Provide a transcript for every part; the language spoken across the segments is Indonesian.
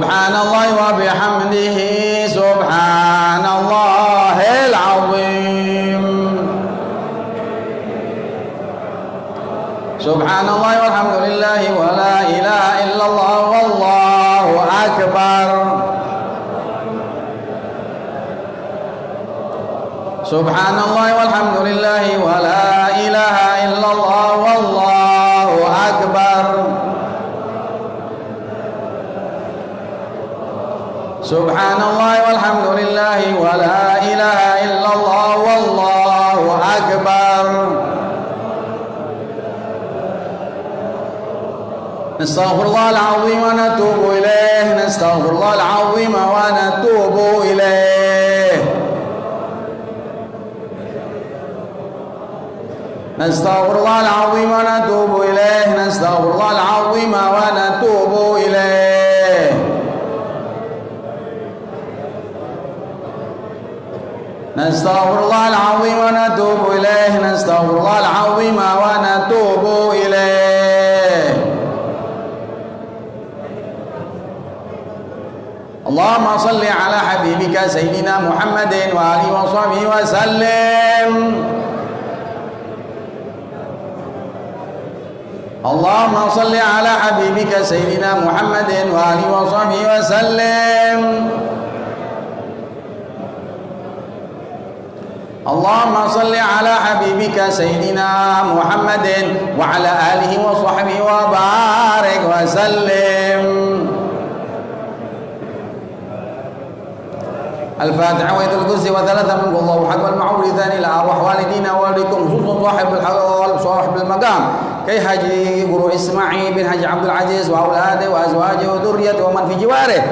Subhanallah wa bihamdihi subhanallahil azim. Subhanallah walhamdulillah wa la ilaha illallah wallahu akbar. Subhanallah walhamdulillah wa la ilaha illallah wallahu akbar. Subhanallah walhamdulillah wa la ilaha illallah wallahu akbar. Nastaghfirullah al-azim wa natubu ilayh. Nastaghfirullah al-azim wa natubu ilayh. Nastaghfirullah al-azim wa natubu ilayh. Nastaghfirullah al-azim wa natubu ilayh. Nastaghfirullah al-azim wa natubu ilayh. Nastaghfirullah al-azim wa natubu ilayh. Allahumma salli ala habibika sayyidina Muhammadin wa alihi wa sahbihi wa sallim. Allahumma salli ala habibika sayyidina Muhammadin wa alihi wa sahbihi wa sallim. Allahumma salli ala habibika sayyidina Muhammadin wa ala alihi wa sahbihi wa barik wa sallim. الفاتحة وآية الكرسي وثلاثة من الله أحد والمعوذان إلى أرواح والدينا ووالديكم خصوصا صاحب المقام كي حاجي قرو إسماعيل بن حاج عبد العزيز وأولاده وأزواجه وذريته ومن في جواره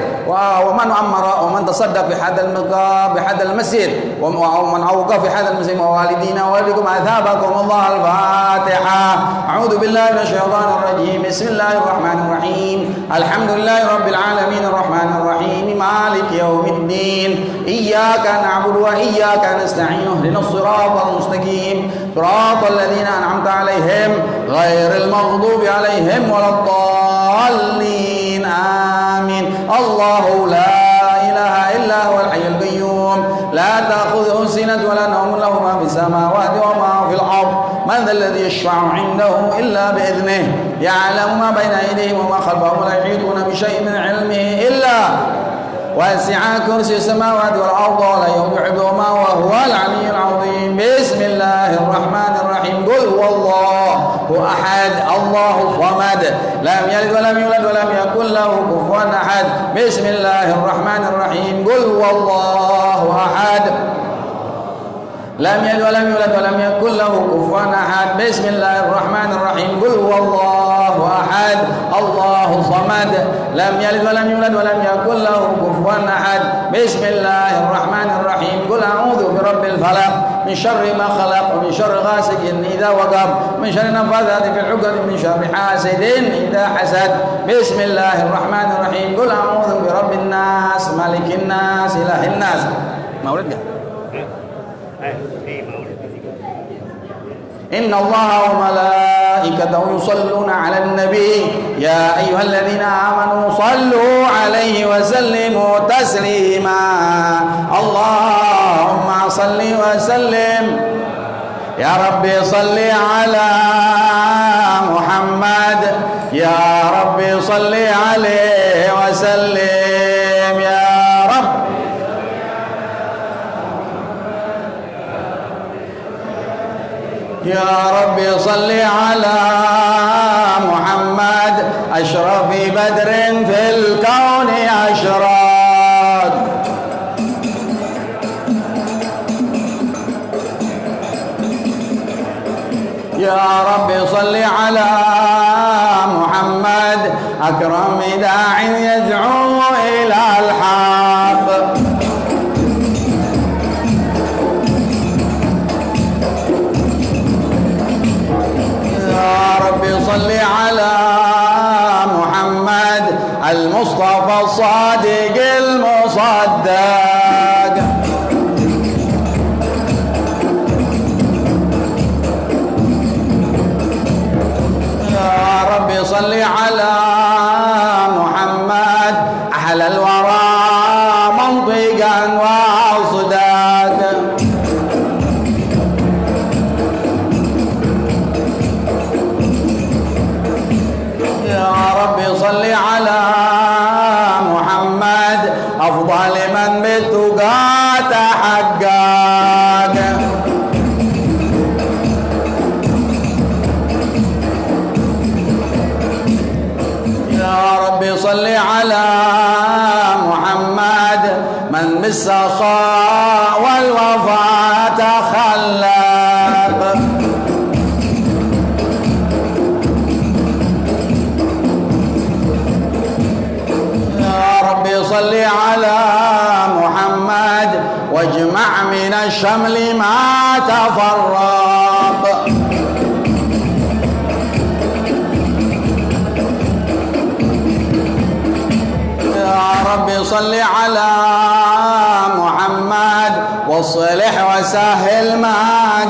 ومن أمر ومن تصدق بهذا المسجد ومن أوقف في هذا المسجد ووالدينا ووالدكم أثابكم الله. الفاتحة. أعوذ بالله من الشيطان الرجيم. بسم الله الرحمن الرحيم. الحمد لله رب العالمين الرحمن الرحيم مالك يوم الدين. إياك نعبد وإياك نستعين. اهدنا الصراط المستقيم صراط الذين أنعمت عليهم غير المغضوب عليهم ولا الضالين. آمين. الله لا إله إلا هو الحي القيوم لا تأخذه سنة ولا نوم له ما في السماوات وما في الأرض. من ذا الذي يشفع عنده إلا بإذنه. يعلم ما بين أيديهم وما خلفهم ولا يحيطون بشيء من علمه إلا وسع كرسي السماوات والأرض ولا يؤوده حفظهما وهو العلي العظيم. بسم الله الرحمن الرحيم. قل هو الله أحد الله الصمد لم يلد ولم يولد ولم يكن له كفوا أحد. بسم الله الرحمن الرحيم. قل هو الله أحد لم يلد ولم يولد ولم يكن له كفوا أحد. بسم الله الرحمن الرحيم. قل هو الله أحد الله الصمد لم يلد ولم يولد ولم يكن له كفوا أحد. بسم الله الرحمن الرحيم. قل أعوذ برب الفلق من شر ما خلق ومن شر غاسق إذا وقب من شر النفاثات في العقد من شر حاسد إذا حسد. بسم الله الرحمن الرحيم. قل أعوذ برب الناس ملك الناس إله الناس. مولد gak? إن الله وملائكته يصلون على النبي يا أيها الذين آمنوا صلوا عليه وسلموا تسليما. اللهم صل وسلم يا ربي صل على محمد يا ربي صل عليه وسلم يا رب. يا رب صل على محمد أشرف بدر في الكون أشراق. يا رب صل على محمد أكرم داع يدعو إلى الحق. صل على محمد المصطفى الصادق المصدق. يا رب صل على محمد أحلى صل على محمد من بالسخاء والوفاء تخلق. يا ربي صل على محمد واجمع من الشمل ما تفرق. يا ربي صل على محمد واصلح وسهل ما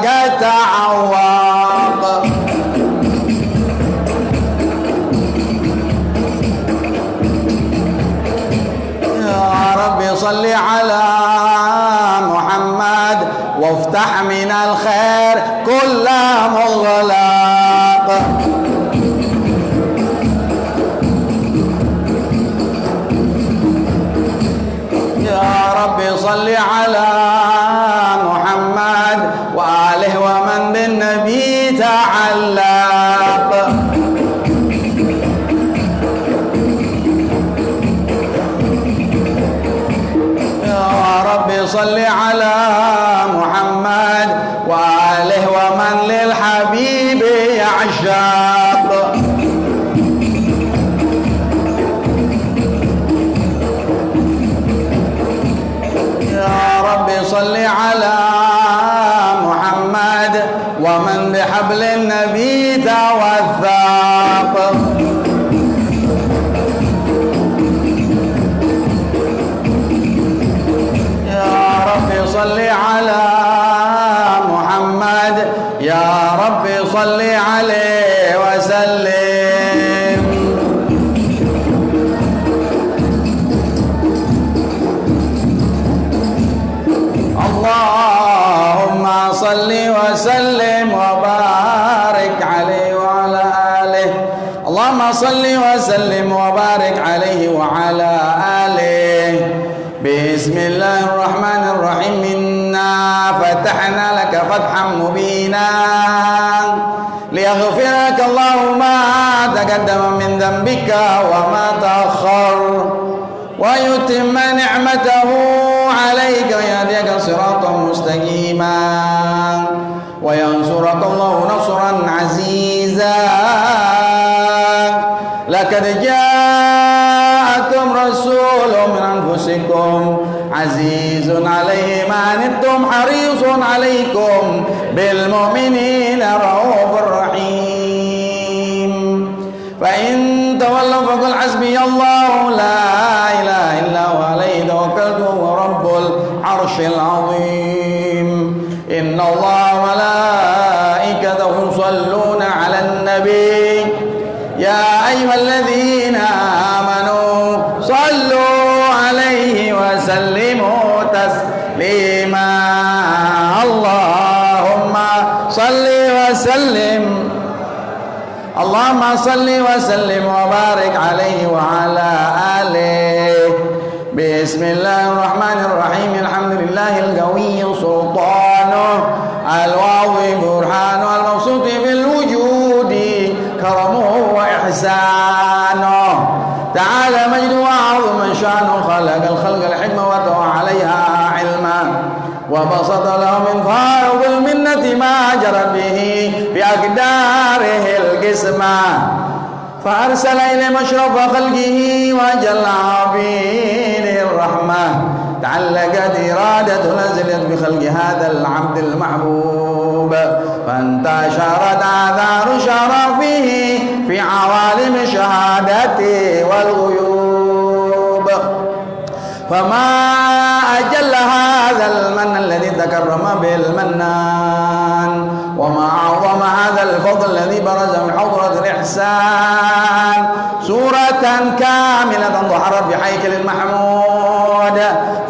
قد تعوق. يا ربي صل على محمد وافتح من الخير كل مغلق. يا ربي صل على محمد وآله ومن بالنبي تعلق. يا ربي صل على محمد وآله ومن للحبيب يعشق. يا ربي صل على محمد ومن بحبل النبي توثق. يا ربي صل على محمد يا ربي صل عليه وسلم. اللهم صل وسلم وبارك عليه وعلى آله. اللهم صل وسلم وبارك عليه وعلى آله. بسم الله الرحمن الرحيم. إنا فتحنا لك فتحا مبينا ليغفر لك الله ما تقدم من ذنبك وما تأخر ويتم نعمته عليك ويهديك صراطا مستقيما وينصرك الله نصرا عزيزا. لقد جاءكم رسول من أنفسكم عزيز عليه ما عنتم حريص عليكم بالمؤمنين رؤوف رحيم. فإن تولوا فقل حسبي الله لا إله إلا هو عليه توكلت وهو رب العرش العظيم. إن الله وملائكته يصلون على النبي يا أيها الذين آمنوا صلوا عليه وسلموا تسليما. اللهم صل وسلم اللهم صل وسلم وبارك عليه وعلى آله. بسم الله الرحمن الرحيم. الحمد لله القوي سلطانه الواضح برهانه المبسوط في الوجود كرمه وإحسانه تعالى مجده وعظم شانه. خلق الخلق الحكمة وتوى عليها علما وبسط له من فارغ المنة ما جرت به بأقداره القسمة فأرسل إليه مشرف خلقه وجل عبيده الرحمة. تعلقت إرادة نزلت بخلق هذا العبد المحبوب فانتشرت آثار شرفه في عوالم شهادته والغيوب. فما أجل هذا المن الذي تكرم به المنان وما أعظم هذا الفضل الذي برز من حضرة الإحسان. سورة كاملة ظهرت بحيكل المحمود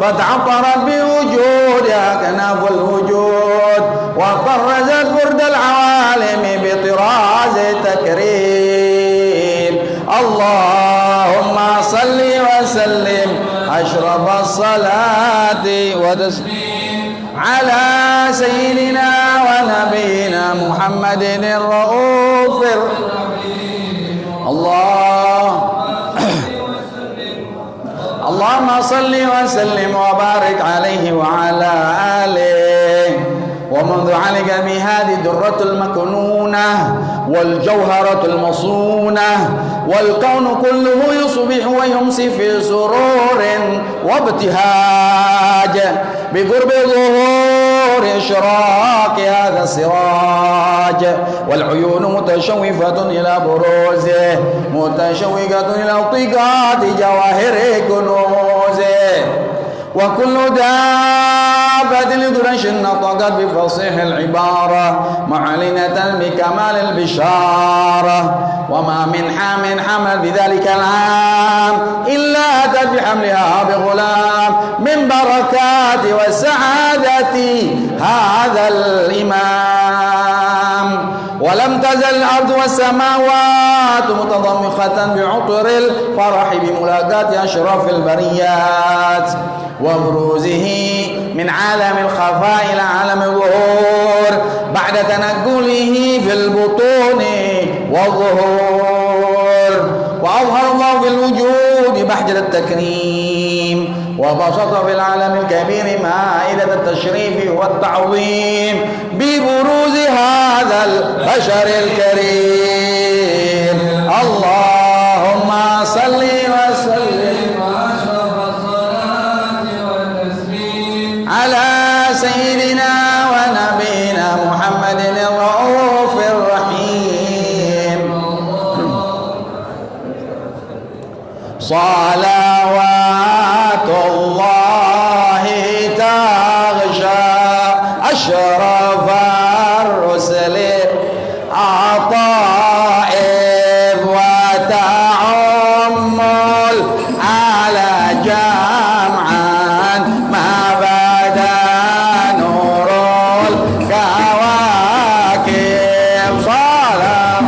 فتعطرت بوجودها كناف الوجود وطرزت برد العوالم بطراز تكريم. اللهم صل وسلم أشرف الصلاة وتسليم على سيدنا ونبينا محمد الرؤوف. الله اللهم صل وسلم وبارك عليه وعلى آله. ومنذ علق بهذه الدرة المكنونة والجوهرة المصونة والكون كله يصبح ويمسي في سرور وابتهاج بقرب ظهور إشراق هذا السراج، والعيون متشوفة إلى بروزه متشوقة إلى الطقات جواهر كنوزه، وكل دابة لدرش نطقت بفصيح العبارة معلنة بكمال البشارة، وما من حام حمل بذلك العام إلا أتت بحملها بغلام من بركات وسعادة هذا الإمام. ولم تزل الأرض والسماوات متضمخة بعطر الفرح بملاقاة أشرف البريات وبروزه من عالم الخفاء إلى عالم الظهور بعد تنقله في البطون والظهور. وأظهر الله في الوجود بحجر التكريم، وبسط في العالم الكبير مائدة التشريف والتعظيم ببروز هذا البشر الكريم. اللهم صل وسلم على سيدنا ونبينا محمد الرؤوف الرحيم. صلوات الله تغشى أشرف الرسل عطائب وتعم على جمعا ما بدا نور الكواكب. صلاة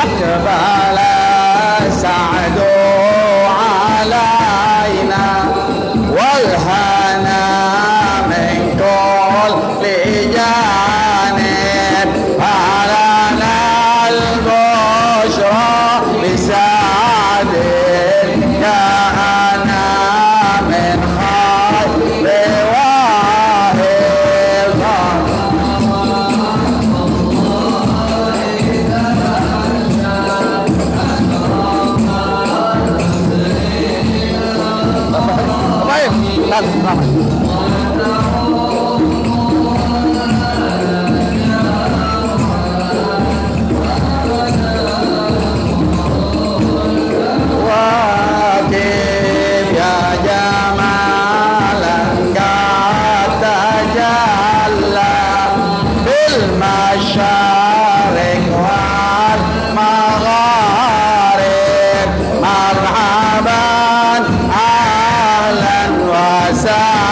أقبل سعد علينا والهنا من كل جانب، فلنا البشرى بسعد جاءنا من خير واهب. وكيف يا جمالا قد تجلى بالمشارق والمغارب، مرحبا أهلا وسهلا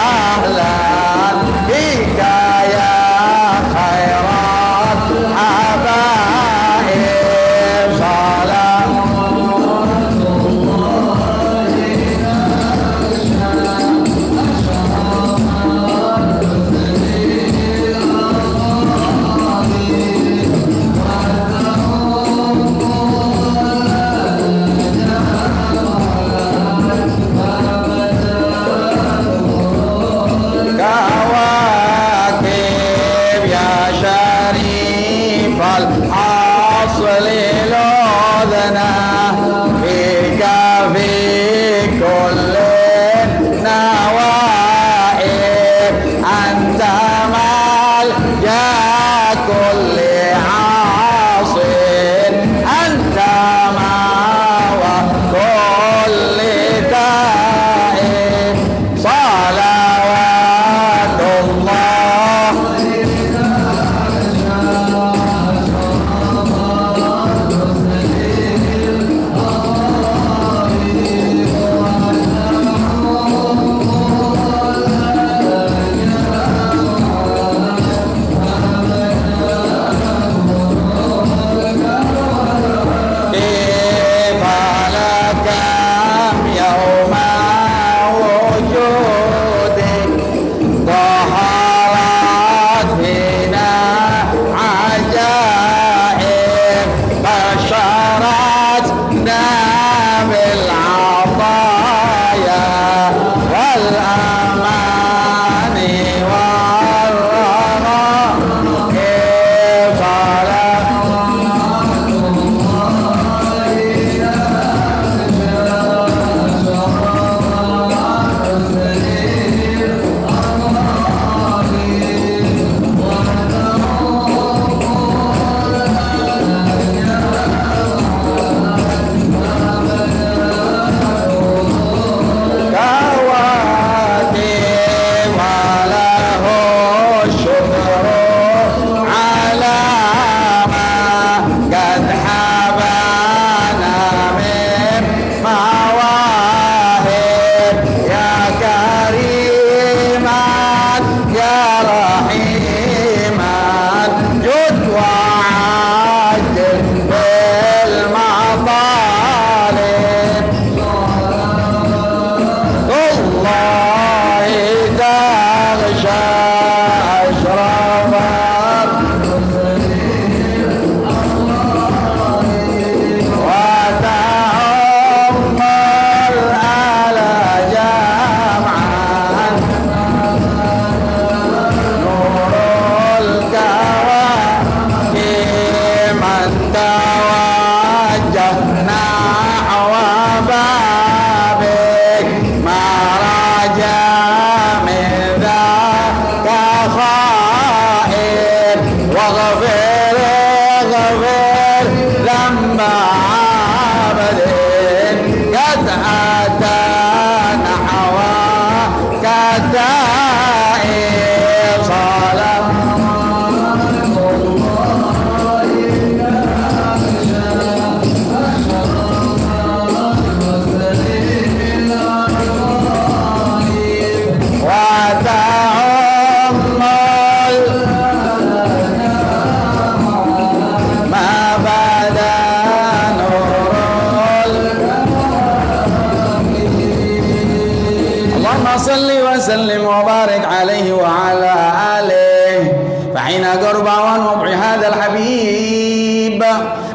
اللهم صل وسلم وبارك عليه وعلى آله. فحين قرب ونبع هذا الحبيب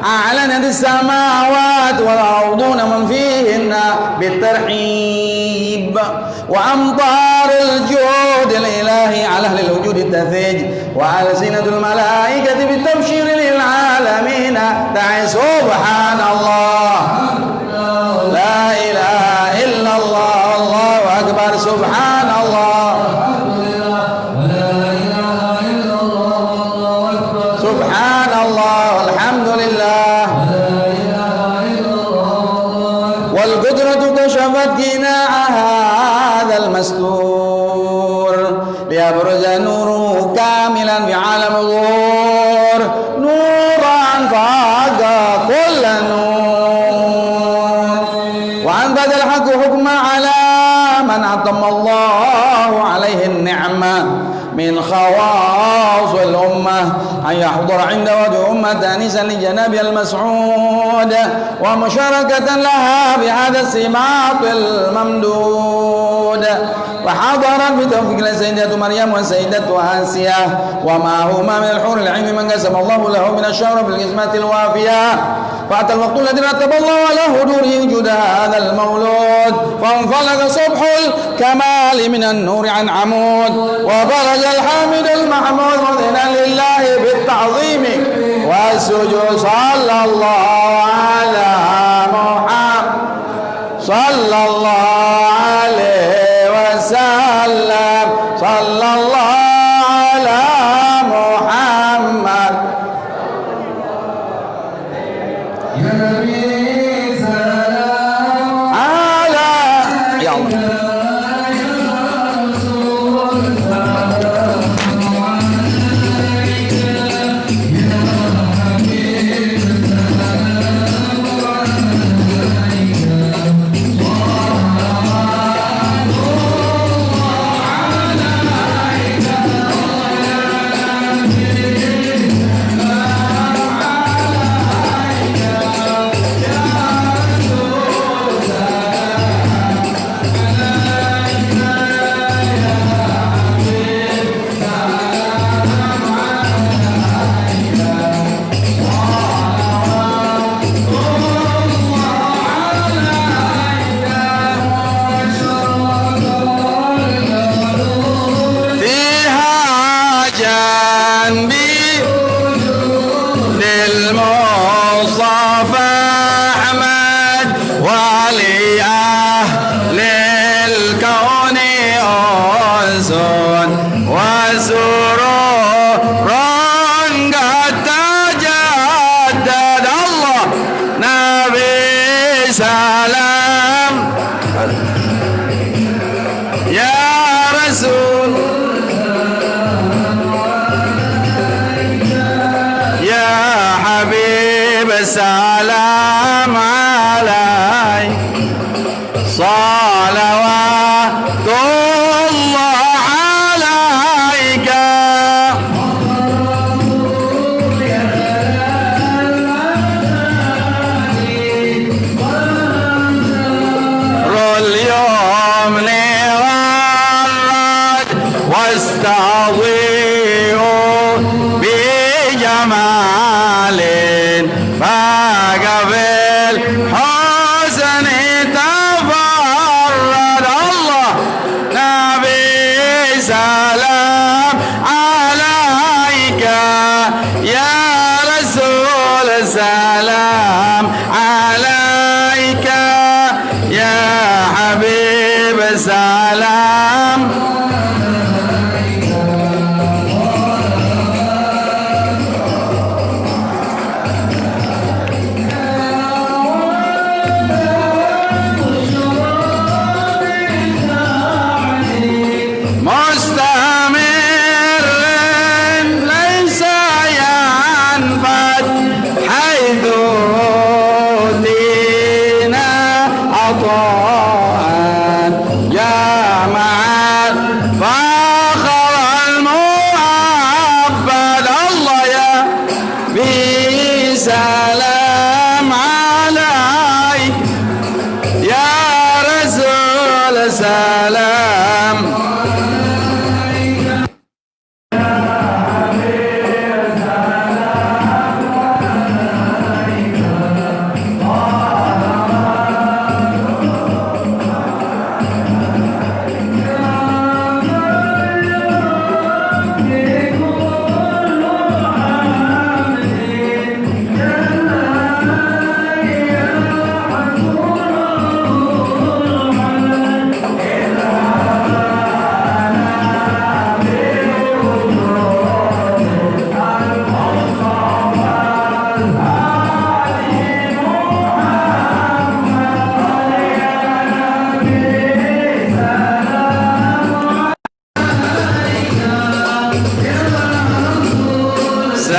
أعلنت السماوات والأرضون من فيهن بالترحيب، وأمطار الجود الإلهي على أهل الوجود تثج، وألسنة الملائكة بالتبشير للعالمين دعي سبحان الله لا إله إلا الله الله أكبر سبحان الله سبحان الله الحمد لله. والقدرة كشفت جناع هذا المستور ليبرز نوره كاملا في عالم الظهور، نورا فاق كل نور، وأنبذ الحق حكما على من أتم الله عليه النعمة من خواص الأمة أن يحضر عند وجه أمة أنيسا لجناب المسعود ومشاركة لها بهذا السماط الممدود. وحضرت بتوفيق السيدة مريم والسيدة آسيا وما هما من الحور العلم من قسم الله له من الشهر في القسمة الوافية. فأتى الوقت الذي رتب الله على حضوره وجود هذا المولود، فانفلق صبح الكمال من النور عن عمود، وبرز الحامد المحمود مذهنا لله بالتعظيم والسجود. صلى الله على محمد صلى الله عليه وسلم صلى الله على محمد يا نبي سلام على يا الله السلام عليك صلوات الله عليك اليوم والرد واستضيء بجمال فقبل حسن تفرد الله نبي سلام عليك يا رسول سلام عليك يا حبيب سلام عطاء جامع قل سلام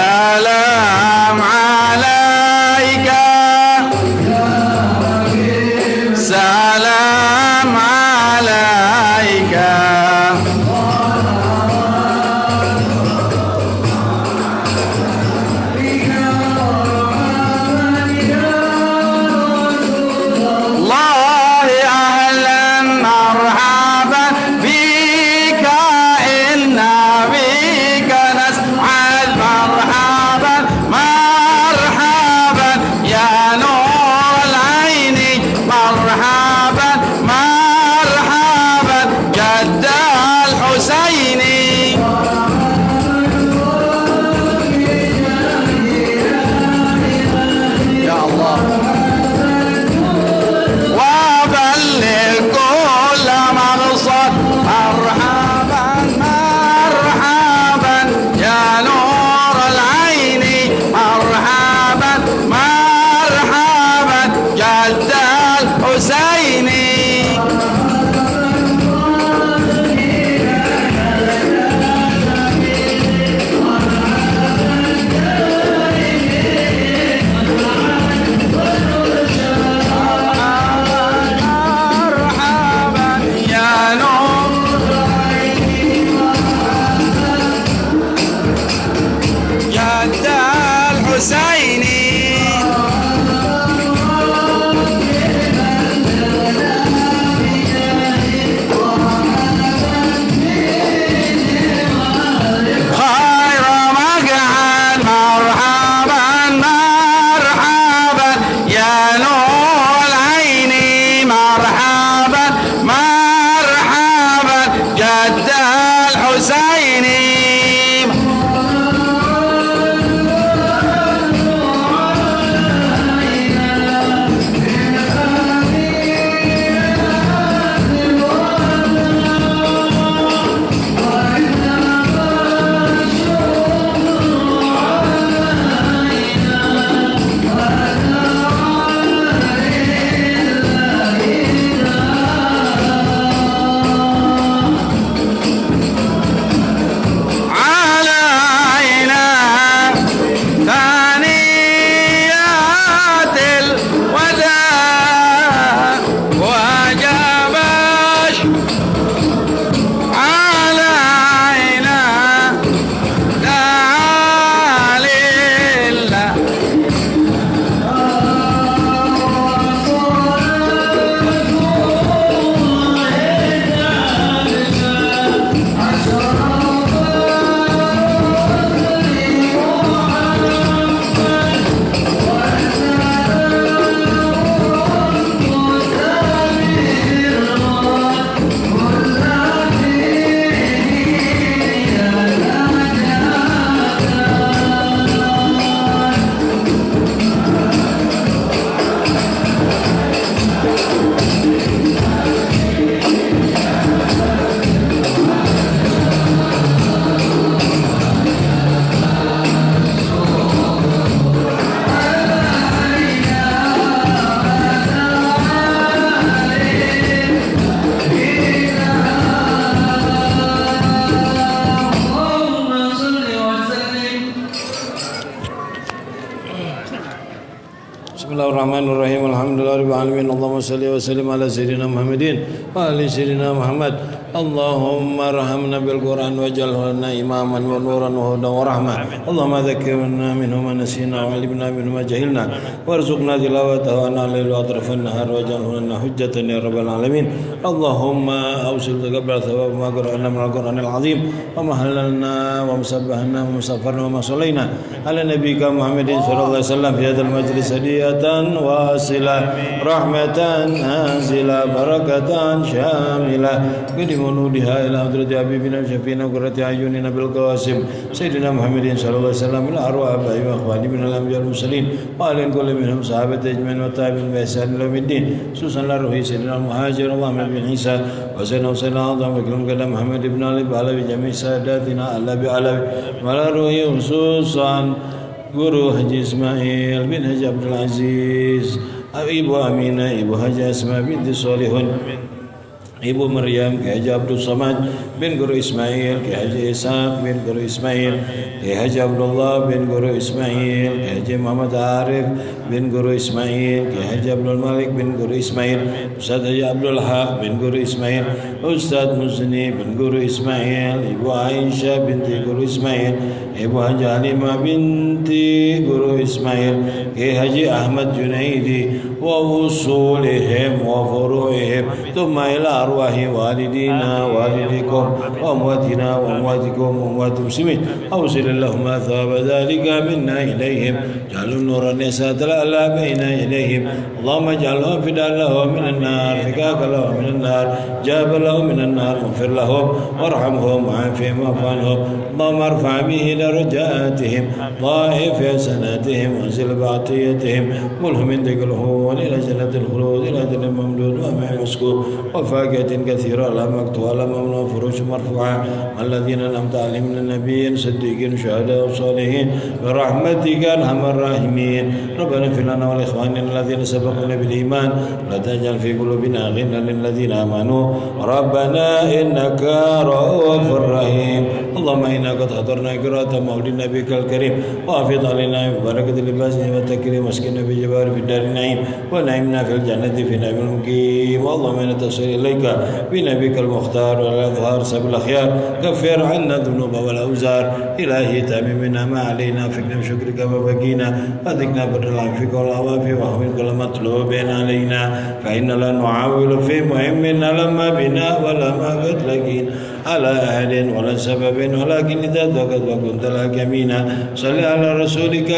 سلام عليك سلام عليك الله أهلا مرحبا بك إنا بك نسعد مرحبا مرحبا يا نور العين مرحبا مرحبا جد الحسين يا الله وبلغ كل مقصد مرحبا مرحبا يا نور العين مرحبا مرحبا جد الحسين مرحبا يا نور جد الحسين خير مقعد مرحبا مرحبا يا نور العين مرحبا مرحبا جد الحسين علينا ثانيات الوداع وجب علينا تعالي الله Bismillahirrahmanirrahim. Alhamdulillah رب العالمين. اللهم صل وسلم على سيدنا محمد وعلى سيدنا محمد. اللهم ارحمنا بالقرآن واجعله لنا إماما ونورا وهدى ورحمة. اللهم ذكرنا منه ما نسينا وعلمنا منه ما جهلنا وارزقنا تلاوته آناء الليل وأطراف النهار واجعله لنا حجة يا رب العالمين. اللهم أوصل تقبل ثواب ما قرأنا من القرآن العظيم وما حللنا ومسبحنا ومسافرنا وما صلينا على نبيك محمد صلى الله عليه وسلم في هذا المجلس هدية واصلة رحمة نازلة بركة شاملة قدم ونودها إلى حضرة حبيبنا وشفينا وقرة أعيننا بالقاسم سيدنا محمد صلى الله عليه وسلم إلى أرواح آبائه وأخوانه من الأنبياء المرسلين وآل كل منهم صحابة أجمعين والتابعين بإحسان إلى يوم الدين خصوصا لروح سيدنا المهاجر اللهم بن عيسى وسيدنا وسيدنا أعظم وكرم كلام محمد بن علي على بجميع ساداتنا على بعلى وعلى روح خصوصا guru Haji Ismail bin Haji Abdul Aziz, Ibu Aminah, Ibu Haji Asma binti Solihun, Ibu Maryam, Ki Haji Abdul Samad bin Guru Ismail, Ki Haji Ishaq bin Guru Ismail, Ki Haji Abdullah bin Guru Ismail, Ki Haji Muhammad Arif bin Guru Ismail, Ki Haji Abdul Malik bin Guru Ismail, Ustaz Haji Abdul Haq bin Guru Ismail, Ustaz Muzni bin Guru Ismail, Ibu Aisyah binti Guru Ismail, Ibu Haji Halimah binti Guru Ismail, Ki Haji Ahmad Junaidi wa usulihim wa furu'ihim thumma ila arwahi walidina walidikum wa amwatina wa amwatikum wa amwat muslimin awsil Allahumma thawaba dhalika minna ilayhim ja'alun nuran yasatala ala bayna ilayhim Allahumma ja'alhum fidan lahum minan nar fikaka lahum minan nar jaba lahum minan nar maghfir lahum warhamhum wa'afihim wa'fanhum Allahumma arfa' bihi درجاتهم ضاعف حسناتهم وانزل بعطيتهم ملهم من ذكره إلى جنة الخلود إلى جنة ممدود ومع مسكوب وفاكهة كثيرة لا مقطوعة لا ممنوع فروش مرفوعة الذين أنعمت عليهم من النبيين صديقين شهداء وصالحين برحمتك أرحم الراحمين ربنا اغفر لنا ولإخواننا الذين سبقونا بالإيمان لا تجعل في قلوبنا غلا للذين آمنوا ربنا إنك رؤوف رحيم اللهم إنا قد حضرنا قراءة مولد نبيك الكريم وافض علينا ببركة لباسه والتكريم واسكننا بجبار في الدار النعيم ونعمنا في الجنة في نعيم المقيم اللهم إنا نتصل إليك بنبيك المختار والأظهار سبل الأخيار كفر عنا الذنوب والأوزار إلهي تممنا ما علينا فكنا بشكرك ما بقينا وذكنا بدر العفو والعوافي وحمد كل مطلوب علينا فإن لا نعاول في مهمنا لما بنا ولما قد لقينا على أحد ولا سبب ولكن إذا ذكرت وكنت لك أمينا صل على رسولك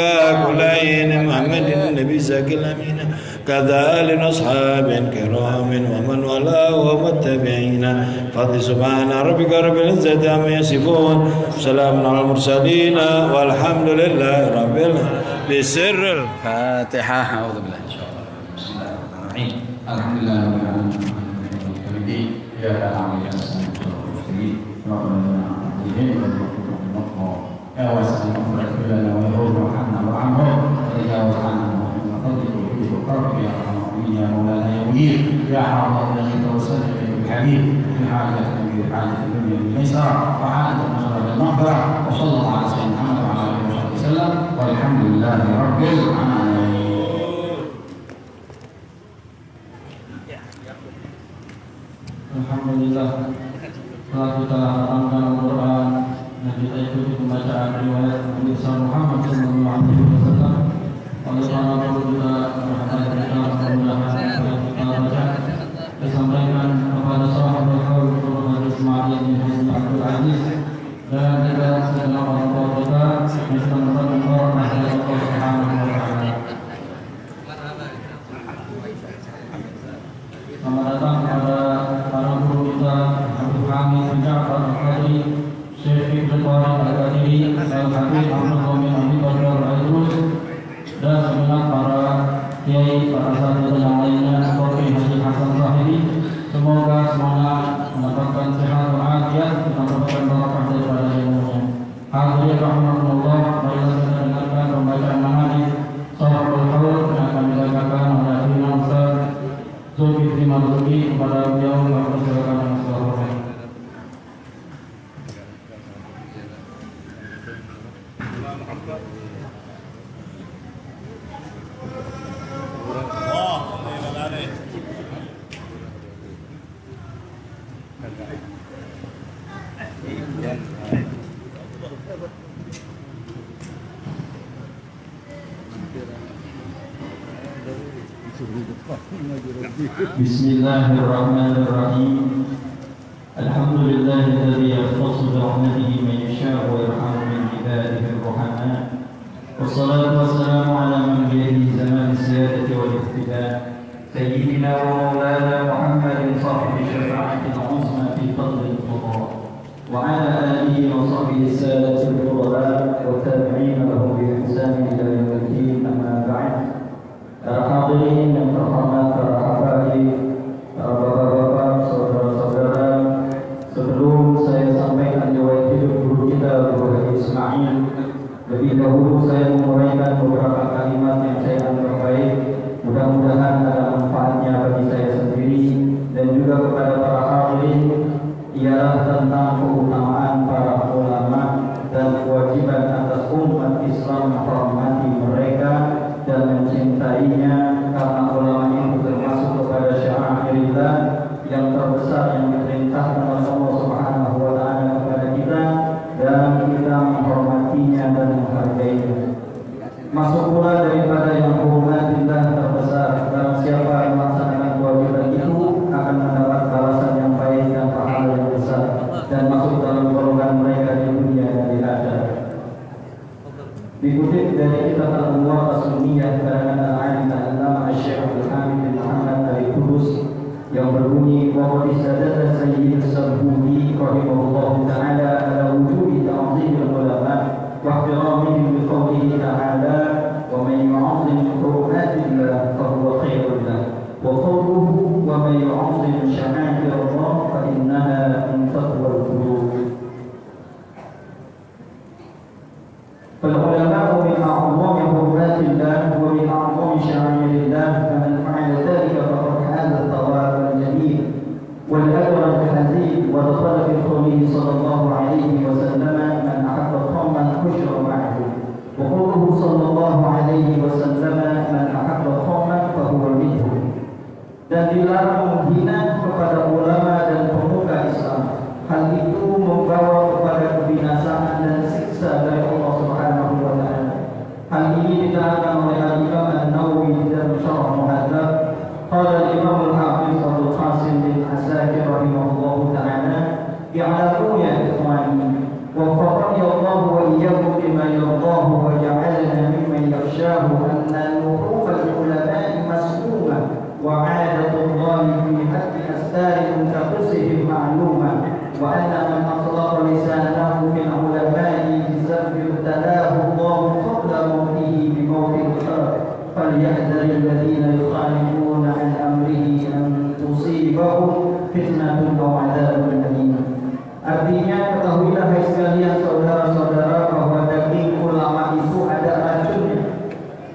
كل عين محمد النبي زكي الأمين كذا آل أصحاب كرام ومن والاه والتابعين فضل سبحان ربك رب العزة عما يصفون سلام على المرسلين والحمد لله رب العالمين بسر الفاتحة أعوذ بالله إن شاء الله بسم الله الرحمن الرحيم الحمد لله رب العالمين يا رب يا واسع المغفرة لنا ويهود وحنا وعنهم وتجاوز عنا ومن فضلك وجودك وكرمك يا ارحم الراحمين يا مولانا يا مجيب يا حافظ الذي توسلت اليك بالحبيب في حاجة النبي حاجة الدنيا بالميسرة وحاجة المغفرة بالمغفرة وصلى الله على سيدنا محمد وعلى اله وصحبه وسلم والحمد لله رب العالمين. Alhamdulillah telah kita hatamkan Al-Quran dan kita ikuti pembacaan riwayat Nabi Muhammad SAW. Oleh karena itu kita berharap kita mudah-mudahan kita baca disampaikan kepada sahabat Rasul Haji Ismail bin Haji Abdul Aziz dan juga segala orang tua kita bisa mendengar nasihat Allah Subhanahu wa Ta'ala. Selamat datang kepada para guru kita Habib Hamid bin Ja'far Al-Qadri, Syekh Ibn Qari Al-Qadiri, Al-Habib Ahmad Qamin Habib Al-Aidrus dan segenap para kiai, para sahabat yang lainnya Bismillahirrahmanirrahim. Alhamdulillahilladzi yakhtassu bi rahmatihi man yasha'u wa yarhamu min ibadihi ar-rahman. Wassalatu wassalamu ala man bihi zaman as-siyadati wal ihtida. Sayyidina wa maulana Muhammadin sahibi syafa'ati al-'uzma fi fadli al-qada. Wa ala alihi wa sahbihi as-sadati al-fudala wa tabi'ina lahum bi ihsan ila yaumil din, amma ba'd. Hadirin yang terhormat, para habaib, para bapak-bapak, saudara-saudara, sebelum saya sampaikan riwayat hidup guru kita, Guru Haji Ismail, lebih dahulu saya menguraikan beberapa kalimat yang saya anggap baik. Mudah-mudahan ada manfaatnya bagi saya sendiri dan juga kepada para hadirin, ialah tentang keutamaan para ulama dan kewajiban atas umat Islam menghormati mereka dan mencintainya, karena ulama itu termasuk kepada syairillah yang terbesar yang diperintahkan oleh Allah Subhanahu wa taala kepada kita, dan kita menghormatinya dan menghargainya. Masuk pula daripada yang hormatillah terbesar, dan siapa yang melaksanakan kewajiban itu akan mendapat balasan yang baik dan pahala yang besar, dan masuk dalam golongan mereka di dunia dan di akhirat. Dikutip dari kitab Al-Muwatta Sunniyah karangan al-alim al-allamah Syekh Abdul Hamid bin Muhammad Al-Qudus yang berbunyi, wa qad istadalla Sayyid As-Sabuni rahimahullah ta'ala ala wujubi ta'zim al-ulama wa ihtiramihim bi qawlihi ta'ala wa man yu'azzim hurumatillah fa huwa khairun lahu wa qawluhu wa man yu'azzim sha'air Allah fa innaha min taqwal qulub. فالعلماء من أعظم حرمات الله ومن أعظم شعائر الله، فمن فعل ذلك فقد حاز الثواب الجليل والأجر الحزين، ودخل في قوله صلى الله عليه وسلم من أحب قوما حشر معه، وقوله صلى الله عليه وسلم من أحب قوما فهو منهم. Dan dilarang menghina kepada ulama dan pemuka Islam. Hal itu membawa kepada kebinasaan dan siksa dari Allah Subhanahu wa taala. Hal ini diterangkan oleh Al-Imam An-Nawawi dalam Syarah Muhadzab. Qala Al-Imam Al-Hafiz Abdul Qasim bin Asakir rahimahullahu taala, "I'lamu ya ikhwani, waffaqani Allah wa iyyakum bima yardahu wa ja'alana mimman yakhshahu anna nuhub al-ulama'i mas'umah wa 'adatu Allah fi haqqi astari muntaqisihim ma'lumah. وأن من أطلق لسانه في العلماء بسبب ابتلاه الله قبل موته بموت الخلق فليحذر الذين يخالفون عن أمره أن تصيبهم فتنة أو عذاب أليم." Artinya, ketahuilah hai sekalian saudara-saudara bahwa daging ulama itu ada racunnya,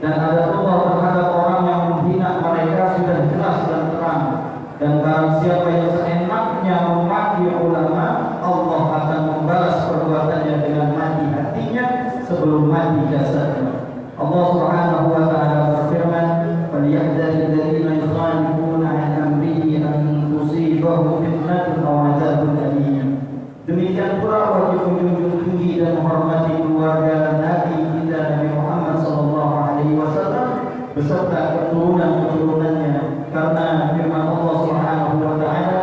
dan ada Allah terhadap orang yang menghina mereka sudah jelas dan terang. Dan barang siapa yang seenaknya memaki ulama, Allah akan membalas perbuatannya dengan mati hatinya sebelum mati jasadnya. Allah Subhanahu wa taala berfirman, "Falyahdharil ladzina yukhalifuna 'an amrihi an tusibahum fitnatun aw 'adzabun alim." Demikian pula wajib menjunjung tinggi dan menghormati keluarga Nabi kita Nabi Muhammad sallallahu alaihi wasallam beserta keturunan-keturunannya, karena firman Allah Subhanahu wa taala,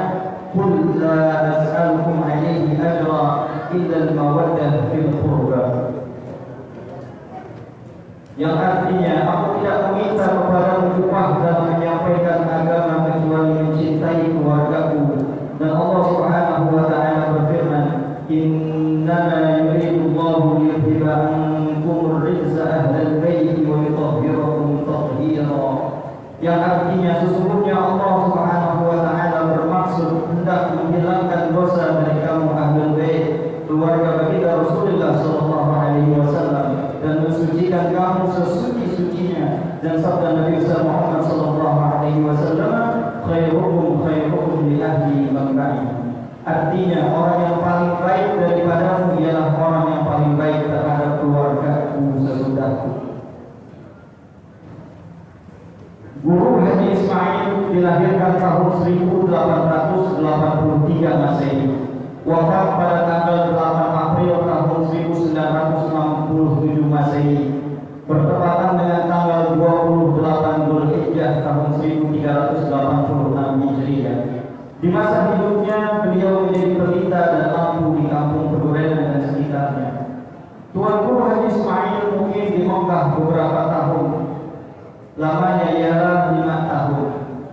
"Qul la as'alukum 'alaihi ajra illa al-mawaddah fil qurba." Yang artinya, aku tidak meminta kepadamu upah dalam menyampaikan agama kecuali mencintai keluargaku. Dan Allah Subhanahu wa taala berfirman, "Innama yuridu Allahu liyudhiba ankum ar-rijsa ahlal baiti wa yutahhirakum tathhira." Yang artinya, sesungguhnya Allah Subhanahu wa taala bermaksud hendak menghilangkan dosa dari kamu ahlul bait, keluarga baginda Rasulullah sallallahu alaihi wasallam, dan mensucikan kamu sesuci-sucinya. Dan sabda Nabi Muhammad sallallahu alaihi wasallam, "Khairukum khairukum li ahli bangkai." Artinya, orang yang paling baik daripadamu ialah orang yang paling baik terhadap keluargaku sesudahku. Guru Haji Ismail dilahirkan tahun 1883 23 Masehi. Wafat pada tanggal 8 April tahun 1967 Masehi, bertepatan dengan tanggal 28 Dzulhijjah tahun 1386 Hijriah. Di masa hidupnya beliau menjadi pelita dan lampu di kampung Pedurenan dan sekitarnya. Tuan Guru Haji Ismail mungkin di Mekah beberapa tahun, lamanya ialah 5 tahun.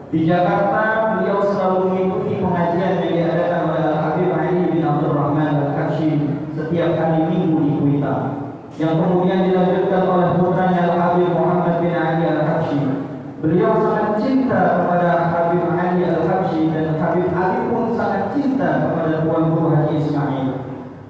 Di Jakarta beliau selalu mengikuti pengajian yang diadakan oleh Al-Habib Ali bin Abdul Rahman Al-Habsyi setiap hari Minggu di Kuitang, yang kemudian dilanjutkan oleh putranya Al-Habib Muhammad bin Ali Al-Habsyi. Beliau sangat cinta kepada Habib Ali Al-Habsyi dan Habib Ali pun sangat cinta kepada Tuan Guru Haji Ismail.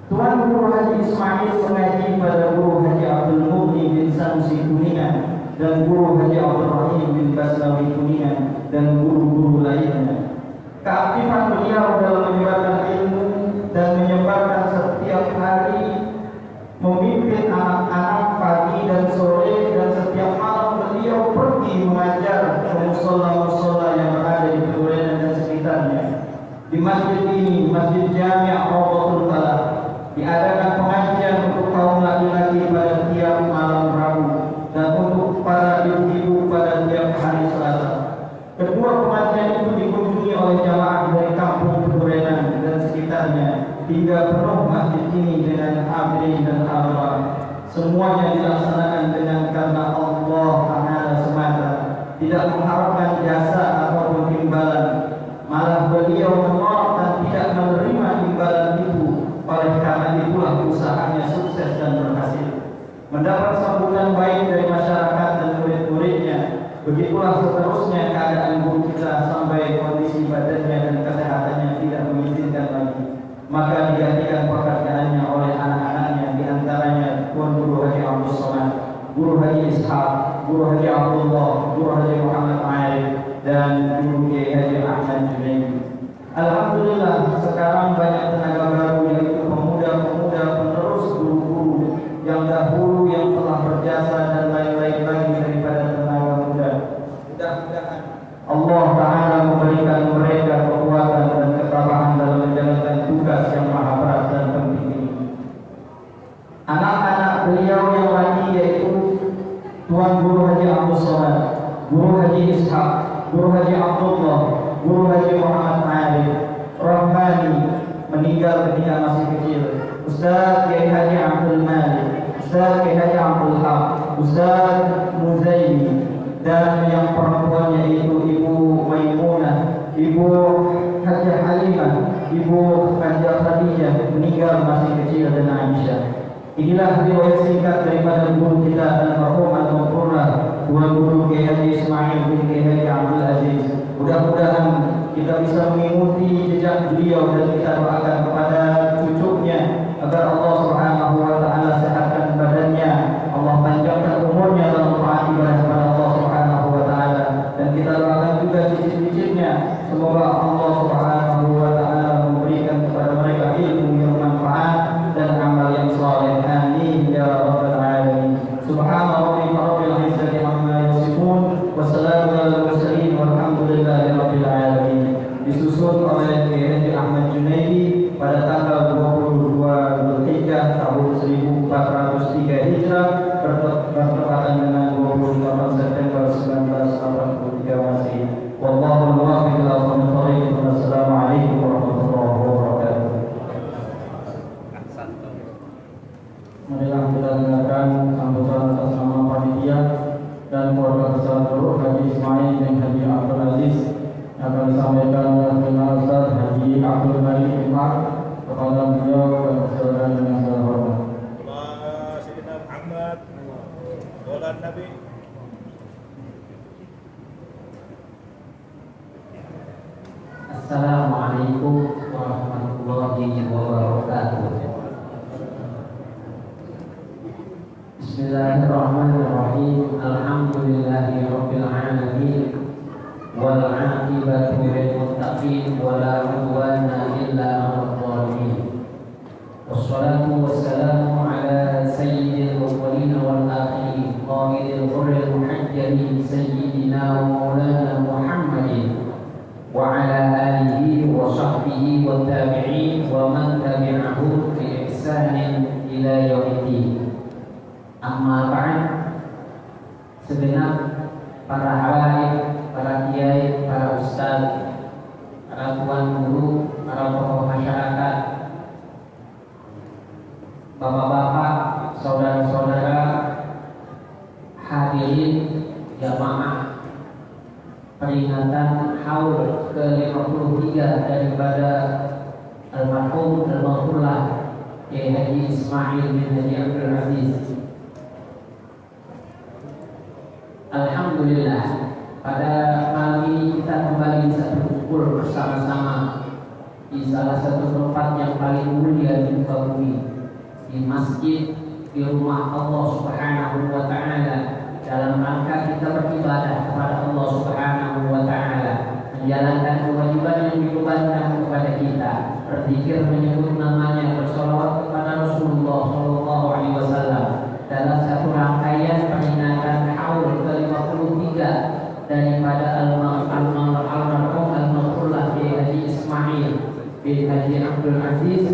Tuan Guru Haji Ismail mengaji pada Guru Haji Abdul Mughni bin Sanusi Kuningan dan Guru Haji Abdul Rahim bin Baslawi Kuningan dan guru-guru lainnya. Keaktifan beliau dalam menyebarkan ilmu dan menyebarkan setiap hari, memimpin anak-anak pagi dan sore, dan setiap malam beliau pergi mengajar ke musola-musola yang berada di Pedurenan dan sekitarnya. Di masjid ini, Masjid Jami' Rawdatul Falah, diadakan pengajian untuk kaum laki-laki pada tiap malam Rabu dan untuk para ibu-ibu pada tiap hari Selasa. Kedua pengajian itu dikunjungi oleh jamaah dari kampung Pedurenan dan sekitarnya, hingga penuh masjid ini dengan hadirin dan hadirat. Semuanya dilaksanakan dengan karena Allah Ta'ala semata, tidak mengharapkan jasa ataupun imbalan. Malah beliau menolak dan tidak menerima imbalan itu. Oleh karena itulah usahanya sukses dan berhasil, mendapat sambutan baik dari masyarakat dan murid-muridnya. Begitulah seterusnya keadaan guru kita sampai kondisi badannya dan kesehatannya tidak mengizinkan lagi. Maka digantikan pekerjaannya oleh anak-anaknya, diantaranya Tuan Guru Haji Abdul Somad, Guru Haji Ishaq, Guru Haji Abdullah, Guru Haji Muhammad Arif, dan Guru Kiai Haji Ahmad Junaidi. Alhamdulillah sekarang banyak tenaga baru, yaitu pemuda-pemuda penerus guru-guru yang dahulu yang telah berjasa dan lain-lain lagi daripada tenaga muda. Mudah-mudahan Allah Ta'ala memberikan mereka kekuatan dan ketabahan dalam menjalankan tugas yang maha berat dan penting ini. Anak-anak beliau yang lagi yaitu Tuan Guru Haji Abdul Somad, Guru Haji Ishaq, Guru Haji Abdullah, Guru Haji Muhammad Arif Rahmani meninggal ketika masih kecil. Ustaz Kiai Haji Abdul Malik, Ustaz Kiai Haji Abdul Haq, Ustaz Muzaimi, dan yang perempuannya itu Ibu Maimunah, Ibu Haji Halimah, Ibu Haji Khadijah meninggal masih kecil, dan Aisyah. Inilah riwayat singkat daripada guru kita almarhum al-Maghfurlah Tuan Guru Kiai Haji Ismail bin Kiai Haji Abdul Aziz. Mudah-mudahan kita bisa mengikuti jejak beliau dan kita doakan kepada cucunya agar Allah Subhanahu wa Ta'ala sehatkan badannya, Allah panjangkan umurnya dalam taat ibadah kepada Allah Subhanahu wa Ta'ala, dan kita doakan juga cicit-cicitnya semoga Allah Subhanahu wa Ta'ala memberikan kepada mereka ilmu yang bermanfaat dan amal yang saleh. Amin ya rabbal alamin. Subhana rabbika rabbil izzati amma yasifun wa salamun alal mursalin walhamdulillahi rabbil alamin. Disusun oleh Kiai Haji Ahmad Junaidi pada tanggal 22 Dzulhijjah tahun 1403 Hijrah, bertepatan dengan 28 September 1983 Masehi. Wallahu muwaffiq ila aqwamit thoriq. Wassalamualaikum warahmatullahi wabarakatuh. Marilah kita dengarkan sambutan atas nama panitia dan keluarga besar Guru Haji Ismail bin Haji Abdul Aziz yang akan disampaikan oleh Ustaz Haji Abdul Malik Imam. Kepada beliau dan persilakan dengan segala hormat. Sayyidina Muhammad wa Nabi. Assalamualaikum warahmatullahi wabarakatuh. Bismillahirrahmanirrahim. Alhamdulillahi rabbil alamin. Wal 'aqibatu lil muttaqin wa la 'udwana illa 'alal zalimin. Wassalatu wassalamu ala sayyidil awwalin wal akhirin, qa'idil ghurril muhajjalin, sayyidina wa maulana Muhammadin wa ala alihi wa sahbihi Ismail bin Haji Abdul Aziz. Alhamdulillah, pada malam ini kita kembali bisa berkumpul bersama-sama di salah satu tempat yang paling mulia di muka bumi, di masjid, di rumah Allah Subhanahu wa Ta'ala, dalam rangka kita beribadah kepada Allah Subhanahu wa Ta'ala, menjalankan kewajiban yang dibebankan kepada kita, berzikir, menyebut namanya, bersolawat kepada Rasulullah SAW dalam satu rangkaian peringatan haul ke-53 daripada almarhum al-Maghfurlah Haji Ismail bin Haji Abdul Aziz,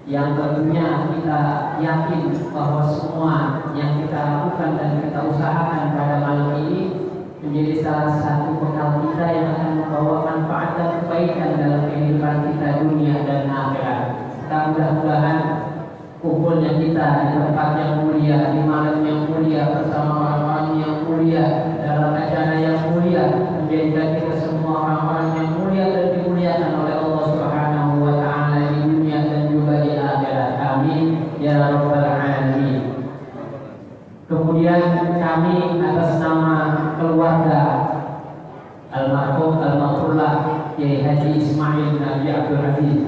yang tentunya kita yakin bahwa semua yang kita lakukan dan kita usahakan pada malam ini menjadi salah satu bekal kita yang akan membawa manfaat dan kebaikan dalam kehidupan kita dunia dan akhirat. Kita mudah-mudahan kumpulnya kita di tempat yang mulia, di malam yang mulia, bersama orang-orang yang mulia, dalam acara yang mulia, menjadikan kita semua orang-orang yang mulia dan dimuliakan oleh Allah Subhanahu wa Ta'ala di dunia dan juga di akhirat. Amin ya rabbal alamin. Kemudian kami atas nama keluarga almarhum al-Maghfurlah Haji Ismail bin Haji Abdul Aziz,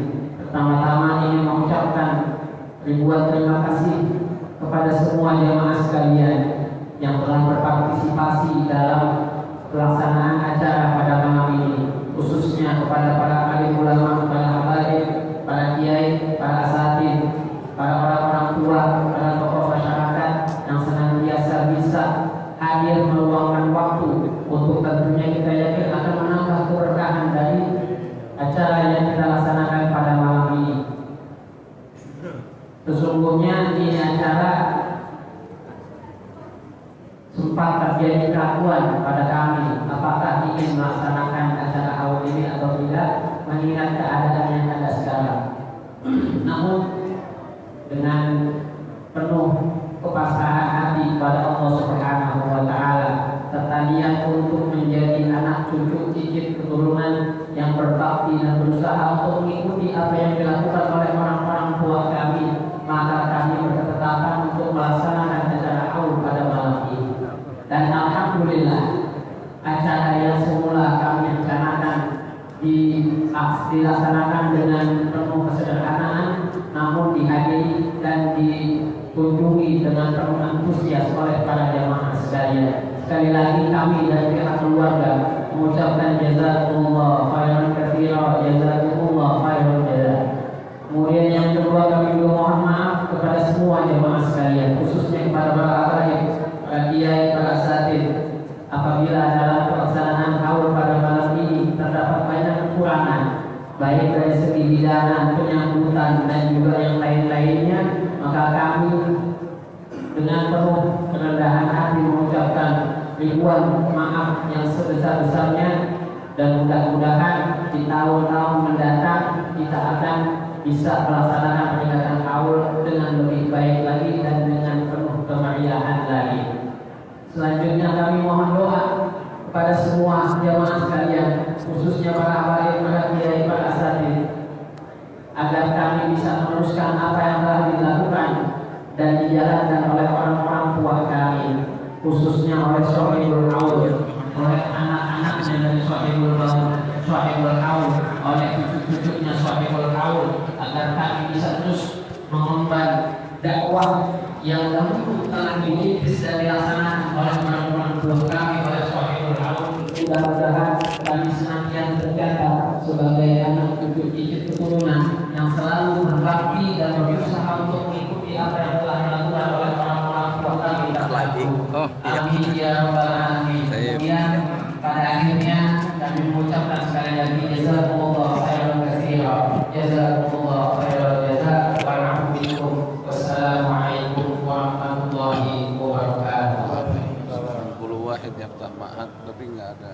pertama-tama ingin mengucapkan ribuan terima kasih kepada semua jamaah sekalian yang telah berpartisipasi dalam pelaksanaan acara pada malam ini, khususnya kepada para alim ulama, para habaib, para kiai, para asatidz, para orang-orang tua, para tokoh masyarakat yang senantiasa bisa hadir meluangkan waktu untuk tentunya kita yakin akan menambah keberkahan dari acara yang kita laksanakan pada malam ini. Sesungguhnya ini acara sempat terjadi keraguan pada kami apakah ingin melaksanakan acara awal ini atau tidak, mengingat keadaan yang ada sekarang. Namun dengan penuh kepasrahan hati kepada Allah Subhanahu wa Ta'ala, serta niat untuk menjadi anak cucu cicit keturunan yang berbakti dan berusaha untuk mengikuti apa yang dilakukan oleh orang-orang tua kami, maka kami berketetapan untuk melaksanakan acara haul pada malam ini. Dan alhamdulillah, acara yang semula kami rencanakan dilaksanakan dengan penuh kesederhanaan, namun dihadiri dan dikunjungi dengan penuh antusias oleh para jamaah sekalian. Sekali lagi kami dari pihak keluarga mengucapkan jazakumullah khairan katsira, jazakumullah khairan jazaa. Kemudian yang kedua, kami juga mohon maaf kepada semua jemaah sekalian, khususnya kepada para habaib, para kiai, para asatidz, apabila dalam pelaksanaan haul pada malam ini terdapat banyak kekurangan, baik dari segi hidangan, penyambutan dan juga yang lain-lainnya, maka kami dengan penuh kerendahan hati mengucapkan ribuan maaf yang sebesar-besarnya, dan mudah-mudahan di tahun-tahun mendatang kita akan bisa melaksanakan peringatan haul dengan lebih baik lagi dan dengan penuh kemeriahan lagi. Selanjutnya kami mohon doa kepada semua jamaah sekalian, khususnya para habaib, para kiai, para asatidz, agar kami bisa meneruskan apa yang telah dilakukan dan dijalankan oleh orang-orang tua kami, khususnya oleh Shahibul Haul, oleh anak-anaknya dari Shahibul Haul, oleh cucu-cucunya Shahibul Haul, agar kami bisa terus mengemban dakwah yang dahulu telah dirintis dan dilaksanakan oleh orang-orang tua kami, oleh Shahibul Haul. Mudah-mudahan kami senantiasa tercatat sebagai anak cucu cicit keturunan yang selalu berbakti dan berusaha untuk mengikuti apa yang telah dilakukan oleh orang-orang tua kami. Amin ya rabbal alamin. Kemudian pada akhirnya kami mengucapkan sekali lagi jazakumullah khairan katsira, jazakumullah khairan jazaa, wa na'udzu bikum. Wassalamualaikum warahmatullahi wabarakatuh. 60 wahid yang tak ma'at tapi enggak ada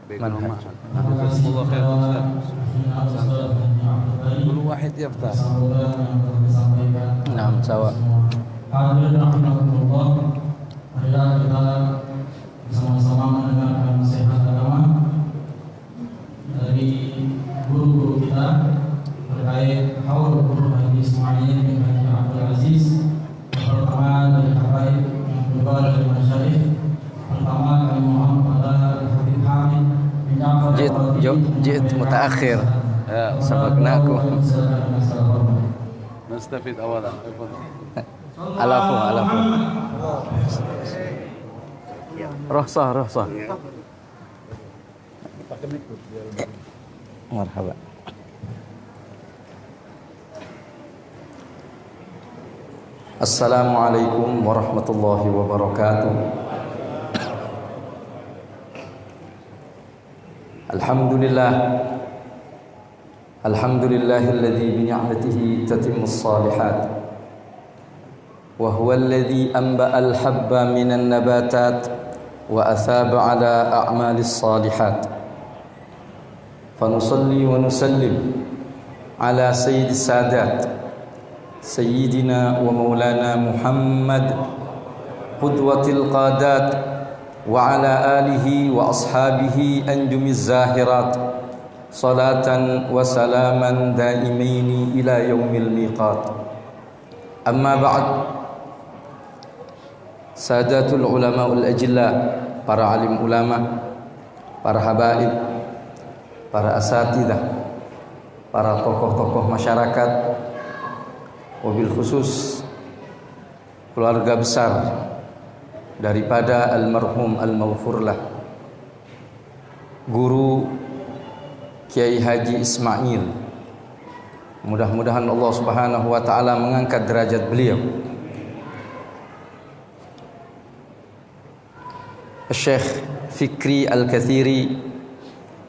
background ma'at. Jazakumullah khairan Ustaz. 60 wahid ya Ustaz. Naam, sawa. Hadirin rahmatullah, marilah kita bersama-sama mendengarkan nasihat agama dari guru-guru kita terkait haul Haji Ismail bin Haji جئت متأخر سبقناكم نستفيد أولا العفو رخصة مرحبا. Assalamualaikum warahmatullahi wabarakatuh. Alhamdulillahilladzi bi ni'matihi tatimmus shalihat wa huwal ladzi anba'al habba minan nabatat wa athaba ala a'malis shalihat. Fa nusalli wa nusallim ala sayyidis sadat Sayyidina wa maulana Muhammad qudwatil qadat wa ala alihi wa ashabihi anjumiz zahirat salatan wa salaman daimaini ila yaumil miqat. Amma ba'd, sadatul ulama'ul ajilla, para alim ulama, para habaib, para asatidah, para tokoh-tokoh masyarakat, wabil khusus keluarga besar daripada almarhum al-maghfurlah Guru Kiai Haji Ismail. Mudah-mudahan Allah Subhanahu wa taala mengangkat derajat beliau. Syekh Fikri Al-Kathiri,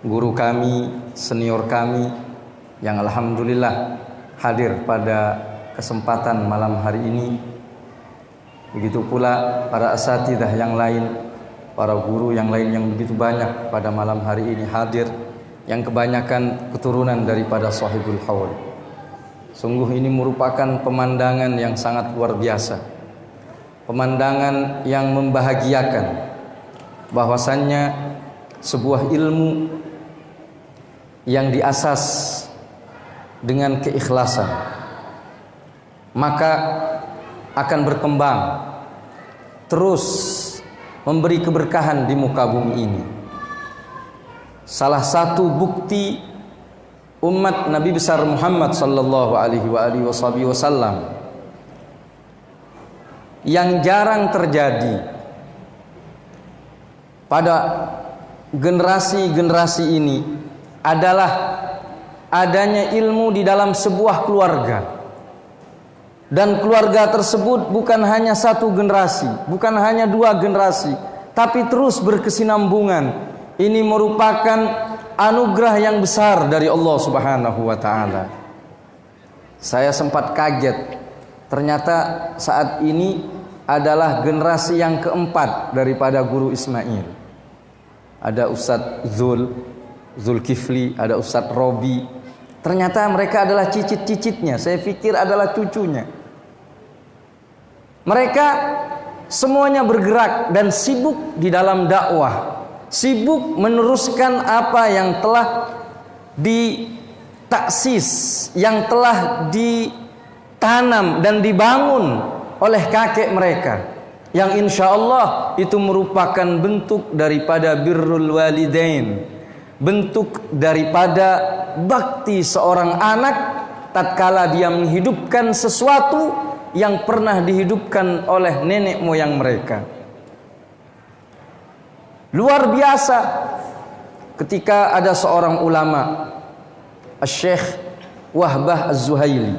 guru kami, senior kami yang alhamdulillah hadir pada kesempatan malam hari ini. Begitu pula para asatidah yang lain, para guru yang lain yang begitu banyak pada malam hari ini hadir, yang kebanyakan keturunan daripada sahibul haul. Sungguh ini merupakan pemandangan yang sangat luar biasa, pemandangan yang membahagiakan, bahwasannya sebuah ilmu yang diasas dengan keikhlasan maka akan berkembang terus memberi keberkahan di muka bumi ini. Salah satu bukti umat Nabi besar Muhammad sallallahu alaihi wasallam yang jarang terjadi pada generasi-generasi ini adalah adanya ilmu di dalam sebuah keluarga. Dan keluarga tersebut bukan hanya satu generasi, bukan hanya dua generasi, tapi terus berkesinambungan. Ini merupakan anugerah yang besar dari Allah Subhanahu wa taala. Saya sempat kaget, ternyata saat ini adalah generasi yang keempat daripada guru Ismail. Ada Ustadz Zulkifli, ada Ustadz Robi. Ternyata mereka adalah cicit-cicitnya. Saya pikir adalah cucunya. Mereka semuanya bergerak dan sibuk di dalam dakwah, sibuk meneruskan apa yang telah ditaksis, yang telah ditanam dan dibangun oleh kakek mereka, yang insya Allah itu merupakan bentuk daripada birrul walidain, bentuk daripada bakti seorang anak tatkala dia menghidupkan sesuatu yang pernah dihidupkan oleh nenek moyang mereka. Luar biasa ketika ada seorang ulama, Syekh Wahbah Az-Zuhaili,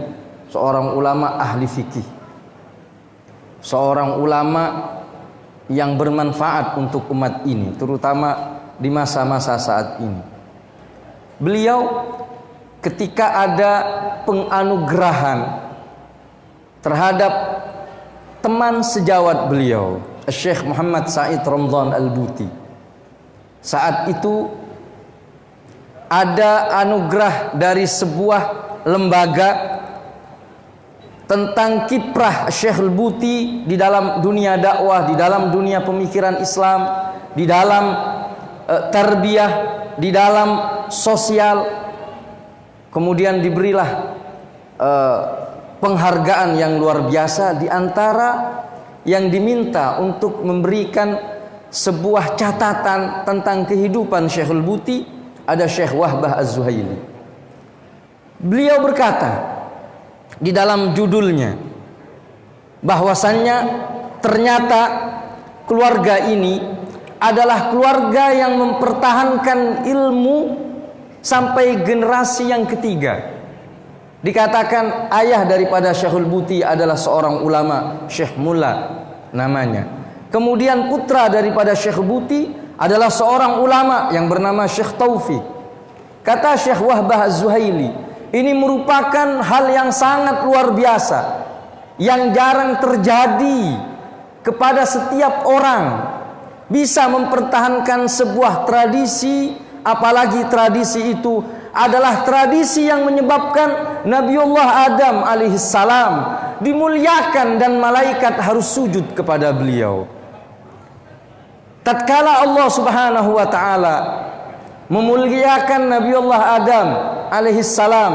seorang ulama ahli fikih, seorang ulama yang bermanfaat untuk umat ini, terutama di masa-masa saat ini. Beliau ketika ada penganugerahan terhadap teman sejawat beliau, Syekh Muhammad Said Ramdhan Al-Buti. Saat itu ada anugerah dari sebuah lembaga tentang kiprah Syekh Al-Buti di dalam dunia dakwah, di dalam dunia pemikiran Islam, di dalam tarbiyah, di dalam sosial. Kemudian diberilah penghargaan yang luar biasa. Di antara yang diminta untuk memberikan sebuah catatan tentang kehidupan Syekhul Buti ada Syekh Wahbah Az-Zuhaili. Beliau berkata di dalam judulnya bahwasannya ternyata keluarga ini adalah keluarga yang mempertahankan ilmu sampai generasi yang ketiga. Dikatakan ayah daripada Syekhul Buti adalah seorang ulama, Syekh Mula namanya. Kemudian putra daripada Syekh Buti adalah seorang ulama yang bernama Syekh Taufik. Kata Syekh Wahbah Az-Zuhaili, ini merupakan hal yang sangat luar biasa, yang jarang terjadi kepada setiap orang, bisa mempertahankan sebuah tradisi, apalagi tradisi itu adalah tradisi yang menyebabkan Nabiullah Adam alaihissalam dimuliakan dan malaikat harus sujud kepada beliau. Tatkala Allah Subhanahu wa taala memuliakan Nabiullah Adam alaihissalam,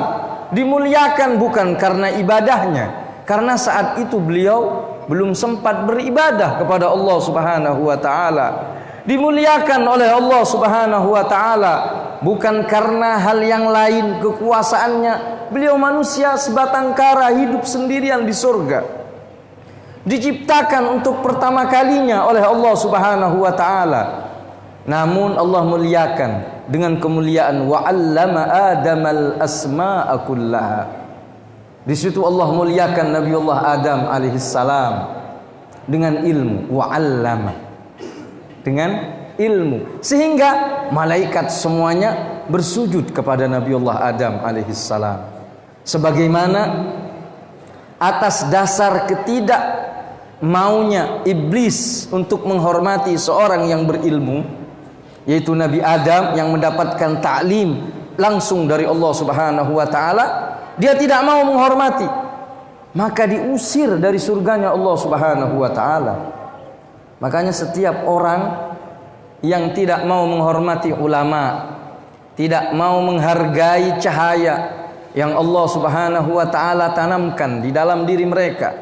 dimuliakan bukan karena ibadahnya, karena saat itu beliau belum sempat beribadah kepada Allah Subhanahu wa taala. Dimuliakan oleh Allah Subhanahu wa taala bukan karena hal yang lain, kekuasaannya. Beliau manusia sebatang kara, hidup sendirian di surga. Diciptakan untuk pertama kalinya oleh Allah Subhanahu wa taala. Namun Allah muliakan dengan kemuliaan wa 'allama Adamal asma'a kullaha. Di situ Allah muliakan Nabiullah Adam alaihissalam dengan ilmu, wa 'allama, dengan ilmu, sehingga malaikat semuanya bersujud kepada Nabiullah Adam alaihissalam. Sebagaimana atas dasar ketidak maunya iblis untuk menghormati seorang yang berilmu, yaitu Nabi Adam yang mendapatkan ta'lim langsung dari Allah Subhanahu wa taala, dia tidak mau menghormati, maka diusir dari surganya Allah Subhanahu wa taala. Makanya setiap orang yang tidak mau menghormati ulama, tidak mau menghargai cahaya yang Allah Subhanahu wa taala tanamkan di dalam diri mereka,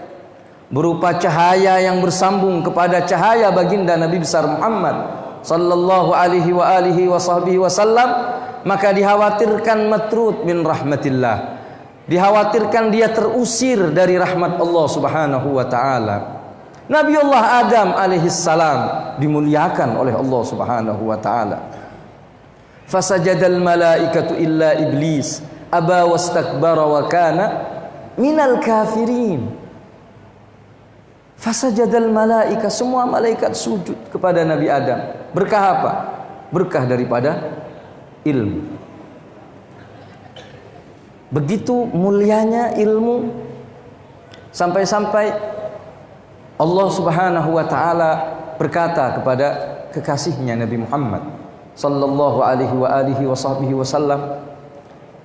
berupa cahaya yang bersambung kepada cahaya baginda Nabi besar Muhammad sallallahu alaihi wa alihi wa sahbihi wasallam, maka dikhawatirkan matrud min rahmatillah, dikhawatirkan dia terusir dari rahmat Allah Subhanahu wa taala. Nabiullah Adam alaihissalam dimuliakan oleh Allah Subhanahu wa taala. Fasajadal malaikatu illa iblis aba wastakbara wa kana minal kafirin. Fasajadal malaika, semua malaikat sujud kepada Nabi Adam. Berkah apa? Berkah daripada ilmu. Begitu mulianya ilmu, sampai-sampai Allah Subhanahu wa taala berkata kepada kekasihnya Nabi Muhammad sallallahu alaihi wa alihi wa sahbihi wasallam,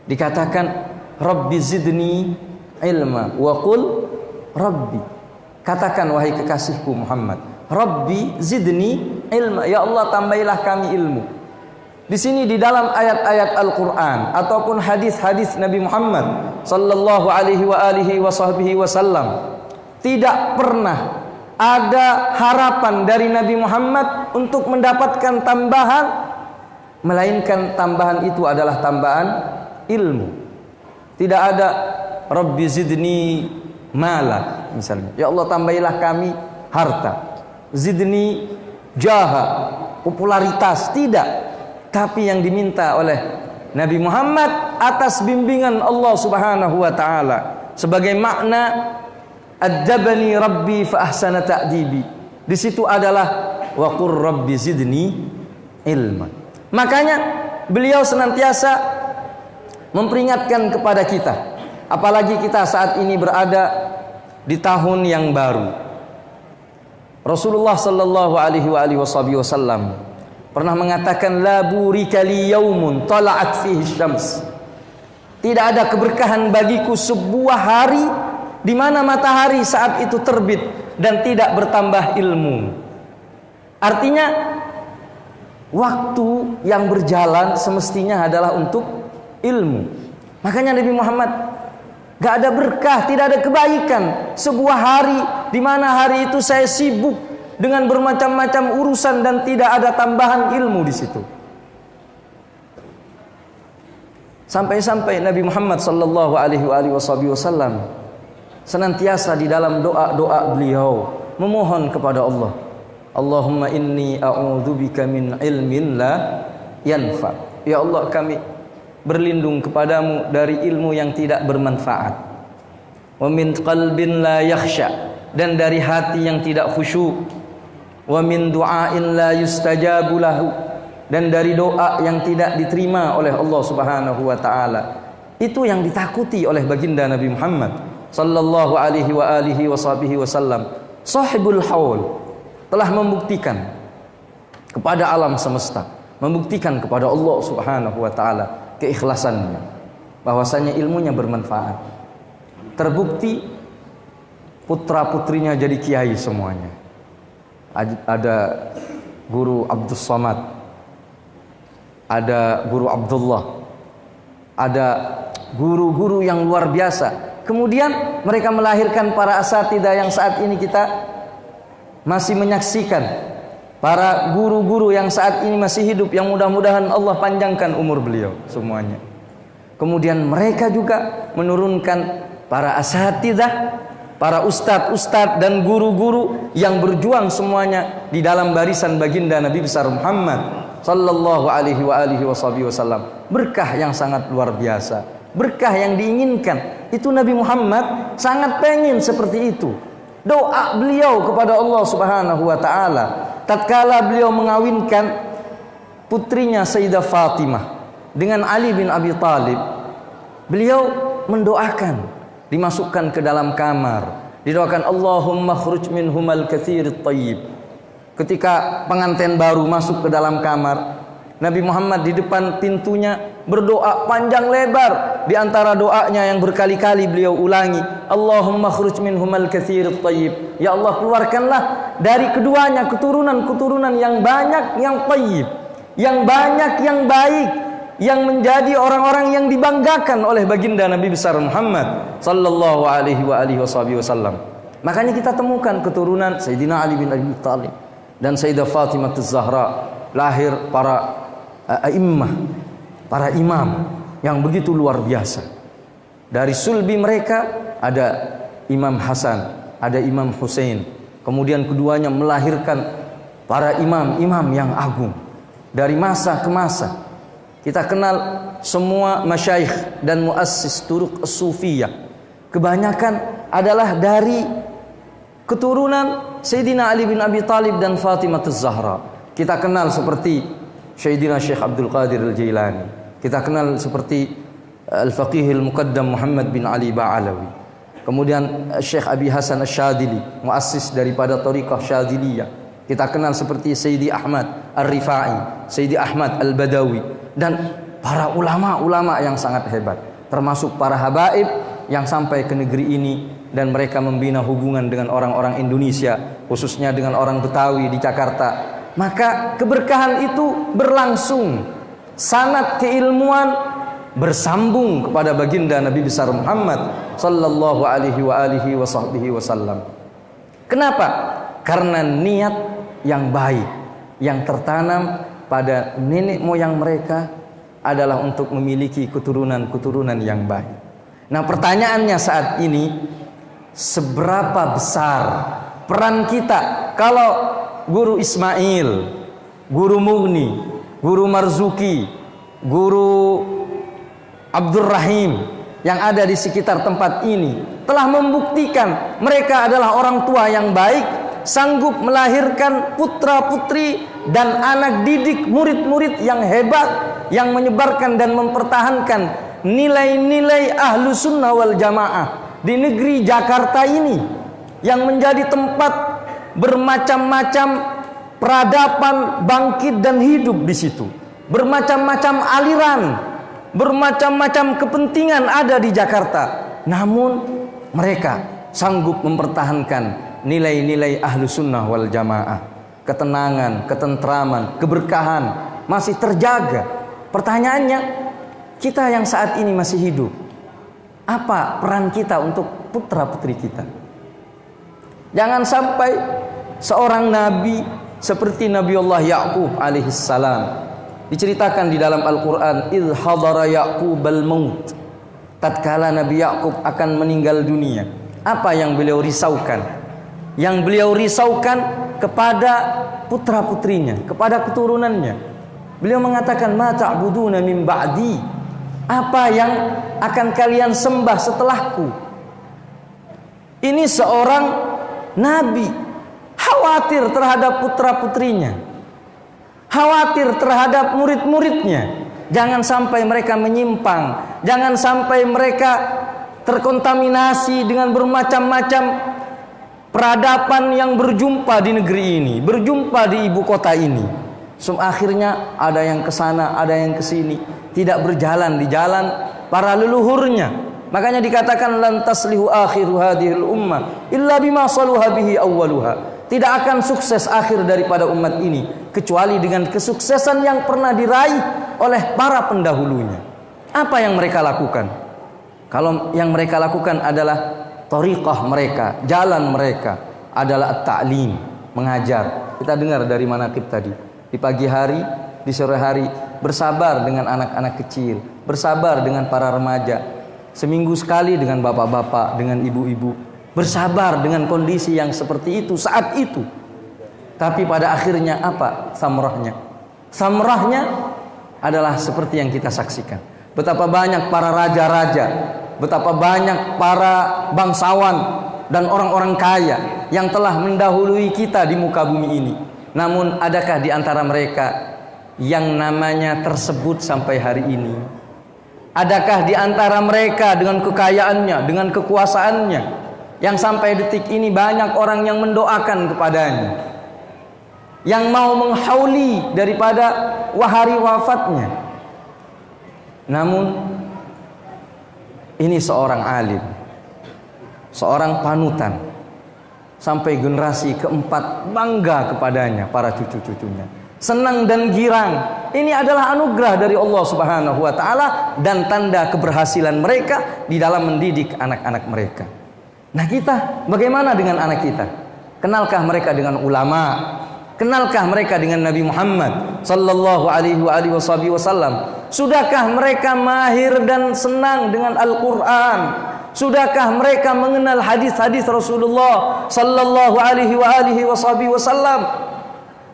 dikatakan Rabbi zidni ilma wa qul Rabbi, katakan wahai kekasihku Muhammad, Rabbi zidni ilma, ya Allah tambailah kami ilmu. Di sini di dalam ayat-ayat Al-Qur'an ataupun hadis-hadis Nabi Muhammad sallallahu alaihi wa alihi wa sahbihi wasallam, tidak pernah ada harapan dari Nabi Muhammad untuk mendapatkan tambahan, melainkan tambahan itu adalah tambahan ilmu. Tidak ada Rabbi zidni mala misalnya, ya Allah tambahilah kami harta, zidni jaha, popularitas, tidak. Tapi yang diminta oleh Nabi Muhammad atas bimbingan Allah Subhanahu wa taala, sebagai makna Adabani Rabbi fa ahsana ta'dibi, di situ adalah wa qur Rabbi zidni ilma. Makanya beliau senantiasa memperingatkan kepada kita, apalagi kita saat ini berada di tahun yang baru. Rasulullah sallallahu alaihi wasallam pernah mengatakan la burika li yaumun tala'at fihi syams. Tidak ada keberkahan bagiku sebuah hari di mana matahari saat itu terbit dan tidak bertambah ilmu. Artinya waktu yang berjalan semestinya adalah untuk ilmu. Makanya Nabi Muhammad, gak ada berkah, tidak ada kebaikan sebuah hari di mana hari itu saya sibuk dengan bermacam-macam urusan dan tidak ada tambahan ilmu di situ. Sampai-sampai Nabi Muhammad sallallahu alaihi wasallam senantiasa di dalam doa-doa beliau memohon kepada Allah, Allahumma inni a'udzubika min ilmin la yanfa. Ya Allah, kami berlindung kepadamu dari ilmu yang tidak bermanfaat. Wa min qalbin la yakhsha, dan dari hati yang tidak khusyuk. Wa min du'ain la yustajabu lahu, dan dari doa yang tidak diterima oleh Allah Subhanahu wa taala. Itu yang ditakuti oleh baginda Nabi Muhammad sallallahu alaihi wasallam. Sahibul haul telah membuktikan kepada alam semesta, membuktikan kepada Allah Subhanahu wa taala keikhlasannya, bahwasanya ilmunya bermanfaat. Terbukti putra-putrinya jadi kiai semuanya. Ada guru Abdul Somad, ada guru Abdullah, ada guru-guru yang luar biasa. Kemudian mereka melahirkan para asatidzah yang saat ini kita masih menyaksikan, para guru-guru yang saat ini masih hidup, yang mudah-mudahan Allah panjangkan umur beliau semuanya. Kemudian mereka juga menurunkan para asatidzah, para ustadz-ustadz dan guru-guru yang berjuang semuanya di dalam barisan baginda Nabi besar Muhammad sallallahu alaihi wasallam. Berkah yang sangat luar biasa, berkah yang diinginkan. Itu Nabi Muhammad sangat pengen seperti itu. Doa beliau kepada Allah Subhanahu wa taala tatkala beliau mengawinkan putrinya Sayyidah Fatimah dengan Ali bin Abi Thalib, beliau mendoakan dimasukkan ke dalam kamar, didoakan Allahumma khruj minhumal katsirit thayyib. Ketika pengantin baru masuk ke dalam kamar, Nabi Muhammad di depan pintunya berdoa panjang lebar. Di antara doanya yang berkali-kali beliau ulangi, Allahumma khruj minhumal katsirit thayyib. Ya Allah, keluarkanlah dari keduanya keturunan-keturunan yang banyak, yang thayyib, yang banyak, yang baik, yang menjadi orang-orang yang dibanggakan oleh baginda Nabi besar Muhammad sallallahu alaihi wasallam. Makanya kita temukan keturunan Sayyidina Ali bin Abi Thalib dan Sayyidah Fatimah Az-Zahra, lahir para a'immah, para imam yang begitu luar biasa. Dari sulbi mereka ada Imam Hasan, ada Imam Husain. Kemudian keduanya melahirkan para imam-imam yang agung dari masa ke masa. Kita kenal semua masyayikh dan muassis turuq as-sufiyah, kebanyakan adalah dari keturunan Sayyidina Ali bin Abi Thalib dan Fatimah Az-Zahra. Kita kenal seperti Sayyidina Syekh Abdul Qadir Al-Jailani, kita kenal seperti Al-Faqih Al-Muqaddam Muhammad bin Ali Ba'alawi, kemudian Syekh Abi Hasan Asy-Syadzili, muassis daripada Thariqah Syadziliyah. Kita kenal seperti Sayyidi Ahmad Ar-Rifai, Sayyidi Ahmad Al-Badawi, dan para ulama-ulama yang sangat hebat, termasuk para habaib yang sampai ke negeri ini dan mereka membina hubungan dengan orang-orang Indonesia, khususnya dengan orang Betawi di Jakarta. Maka keberkahan itu berlangsung, sanad keilmuan bersambung kepada baginda Nabi besar Muhammad sallallahu alaihi wasallam. Kenapa? Karena niat yang baik yang tertanam pada nenek moyang mereka adalah untuk memiliki keturunan-keturunan yang baik. Nah, pertanyaannya saat ini, seberapa besar peran kita kalau Guru Ismail, Guru Mughni, Guru Marzuki, Guru Abdul Rahim yang ada di sekitar tempat ini telah membuktikan mereka adalah orang tua yang baik, sanggup melahirkan putra-putri dan anak didik, murid-murid yang hebat, yang menyebarkan dan mempertahankan nilai-nilai ahlu sunnah wal jamaah di negeri Jakarta ini, yang menjadi tempat bermacam-macam peradaban bangkit dan hidup di situ. Bermacam-macam aliran, bermacam-macam kepentingan ada di Jakarta. Namun mereka sanggup mempertahankan nilai-nilai ahlu sunnah wal jamaah. Ketenangan, ketentraman, keberkahan masih terjaga. Pertanyaannya, kita yang saat ini masih hidup, apa peran kita untuk putra-putri kita? Jangan sampai seorang nabi seperti Nabiullah Ya'qub alaihissalam Diceritakan di dalam Al-Quran, idh hadara Ya'qubal maut, tatkala Nabi Yakub akan meninggal dunia, apa yang beliau risaukan? Yang beliau risaukan kepada putra-putrinya, kepada keturunannya. Beliau mengatakan, ma ta'buduna min ba'di, apa yang akan kalian sembah setelahku? Ini seorang nabi khawatir terhadap putra-putrinya, khawatir terhadap murid-muridnya. Jangan sampai mereka menyimpang, jangan sampai mereka terkontaminasi dengan bermacam-macam peradaban yang berjumpa di negeri ini, berjumpa di ibu kota ini. Akhirnya ada yang ke sana, ada yang ke sini, tidak berjalan di jalan para leluhurnya. Makanya dikatakan lan taslihu akhiru hadhil ummah illa bima saluha bihi awwaluha. Tidak akan sukses akhir daripada umat ini kecuali dengan kesuksesan yang pernah diraih oleh para pendahulunya. Apa yang mereka lakukan? Kalau yang mereka lakukan adalah thariqah mereka, jalan mereka adalah at-ta'lim, mengajar. Kita dengar dari manaqib tadi. Di pagi hari, di sore hari, bersabar dengan anak-anak kecil, bersabar dengan para remaja, seminggu sekali dengan bapak-bapak, dengan ibu-ibu, bersabar dengan kondisi yang seperti itu saat itu. Tapi pada akhirnya apa samrahnya? Samrahnya adalah seperti yang kita saksikan. Betapa banyak para raja-raja, betapa banyak para bangsawan dan orang-orang kaya yang telah mendahului kita di muka bumi ini. Namun adakah di antara mereka yang namanya tersebut sampai hari ini? Adakah di antara mereka dengan kekayaannya, dengan kekuasaannya, yang sampai detik ini banyak orang yang mendoakan kepadanya, yang mau menghauli daripada hari wafatnya? Namun ini seorang alim, seorang panutan, sampai generasi keempat bangga kepadanya, para cucu-cucunya senang dan girang. Ini adalah anugerah dari Allah Subhanahu wa taala dan tanda keberhasilan mereka di dalam mendidik anak-anak mereka. Nah, kita bagaimana dengan anak kita? Kenalkah mereka dengan ulama? Kenalkah mereka dengan Nabi Muhammad sallallahu alaihi wasallam? Sudahkah mereka mahir dan senang dengan Al-Qur'an? Sudahkah mereka mengenal hadis-hadis Rasulullah sallallahu alaihi wasallam?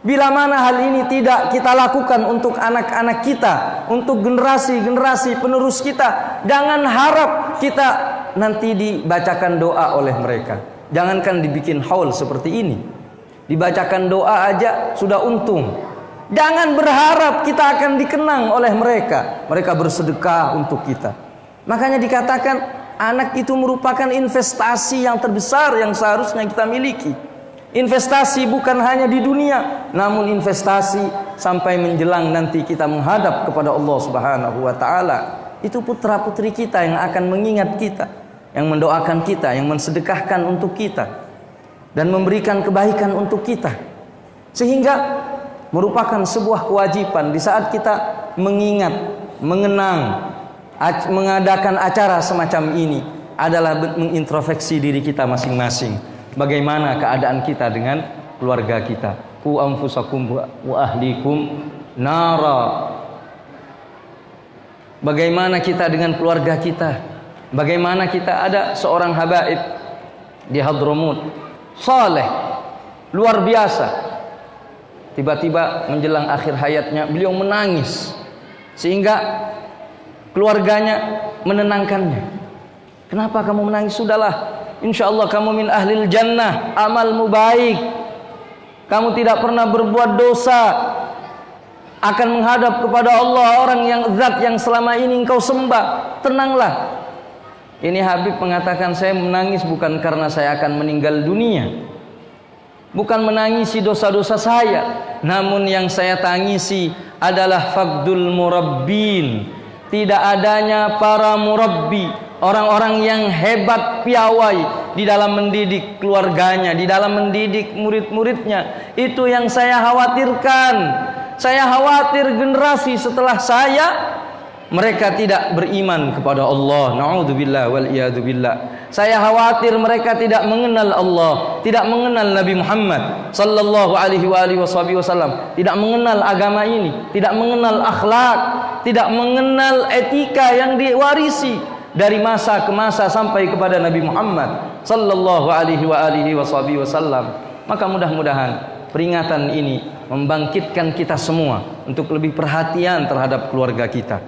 Bila mana hal ini tidak kita lakukan untuk anak-anak kita, untuk generasi-generasi penerus kita, jangan harap kita nanti dibacakan doa oleh mereka. Jangankan dibikin haul seperti ini, dibacakan doa aja sudah untung. Jangan berharap kita akan dikenang oleh mereka. Mereka bersedekah untuk kita. Makanya dikatakan anak itu merupakan investasi yang terbesar yang seharusnya kita miliki. Investasi bukan hanya di dunia, namun investasi sampai menjelang nanti kita menghadap kepada Allah Subhanahu wa taala. Itu putra-putri kita yang akan mengingat kita, yang mendoakan kita, yang mensedekahkan untuk kita dan memberikan kebaikan untuk kita. Sehingga merupakan sebuah kewajiban di saat kita mengingat, mengenang, mengadakan acara semacam ini adalah mengintrospeksi diri kita masing-masing. Bagaimana keadaan kita dengan keluarga kita? Qu anfusakum wa ahlikum nara. Bagaimana kita dengan keluarga kita? Bagaimana kita? Ada seorang habaib di Hadramut, saleh, luar biasa. Tiba-tiba menjelang akhir hayatnya beliau menangis, sehingga keluarganya menenangkannya. Kenapa kamu menangis? Sudahlah, insyaallah kamu min ahlil jannah, amalmu baik, kamu tidak pernah berbuat dosa, akan menghadap kepada Allah, orang yang zat yang selama ini engkau sembah. Tenanglah. Ini Habib mengatakan, saya menangis bukan karena saya akan meninggal dunia, bukan menangisi dosa-dosa saya, namun yang saya tangisi adalah faqdul murabbin, tidak adanya para murabbi, orang-orang yang hebat piawai di dalam mendidik keluarganya, di dalam mendidik murid-muridnya. Itu yang saya khawatirkan. Saya khawatir generasi setelah saya mereka tidak beriman kepada Allah. Na'udzubillah wal iyadzubillah. Saya khawatir mereka tidak mengenal Allah, tidak mengenal Nabi Muhammad sallallahu alaihi wasallam, tidak mengenal agama ini, tidak mengenal akhlak, tidak mengenal etika yang diwarisi dari masa ke masa sampai kepada Nabi Muhammad sallallahu alaihi wasallam. Maka mudah-mudahan peringatan ini membangkitkan kita semua untuk lebih perhatian terhadap keluarga kita,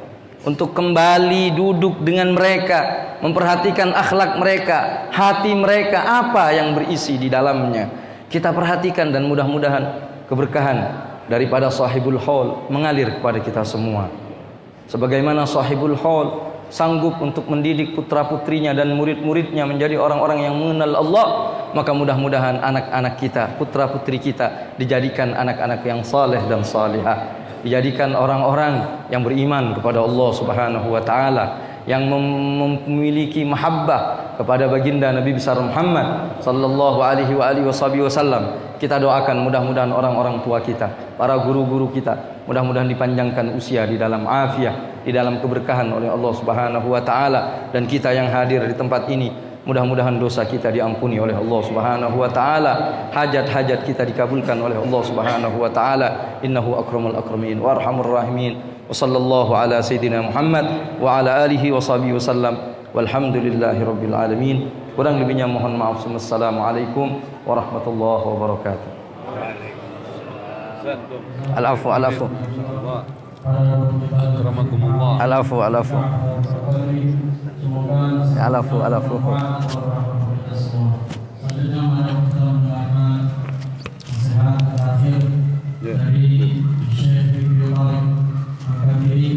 untuk kembali duduk dengan mereka, memperhatikan akhlak mereka, hati mereka, apa yang berisi di dalamnya. Kita perhatikan dan mudah-mudahan keberkahan daripada sahibul haul mengalir kepada kita semua. Sebagaimana sahibul haul sanggup untuk mendidik putra-putrinya dan murid-muridnya menjadi orang-orang yang mengenal Allah, maka mudah-mudahan anak-anak kita, putra-putri kita dijadikan anak-anak yang saleh dan salihah, dijadikan orang-orang yang beriman kepada Allah Subhanahu wa taala, yang memiliki mahabbah kepada baginda Nabi besar Muhammad sallallahu alaihi wasallam. Kita doakan mudah-mudahan orang-orang tua kita, para guru-guru kita, mudah-mudahan dipanjangkan usia di dalam afiah, di dalam keberkahan oleh Allah Subhanahu wa taala, dan kita yang hadir di tempat ini mudah-mudahan dosa kita diampuni oleh Allah Subhanahu wa taala, hajat-hajat kita dikabulkan oleh Allah Subhanahu wa taala. Innahu akramul akramin wa arhamur rahimin. Wa sallallahu ala sayidina Muhammad wa ala alihi wa sahbihi wasallam. Walhamdulillahi rabbil alamin. Kurang lebihnya mohon maaf. Assalamualaikum warahmatullahi wabarakatuh. Al-afu al-afu. Akramakumullah. Al-afu al-afu. Al-afu al-afu. Selanjutnya mari kita mendengarkan nasihat terakhir dari Syekh Ibnu Malik Al-Kabiri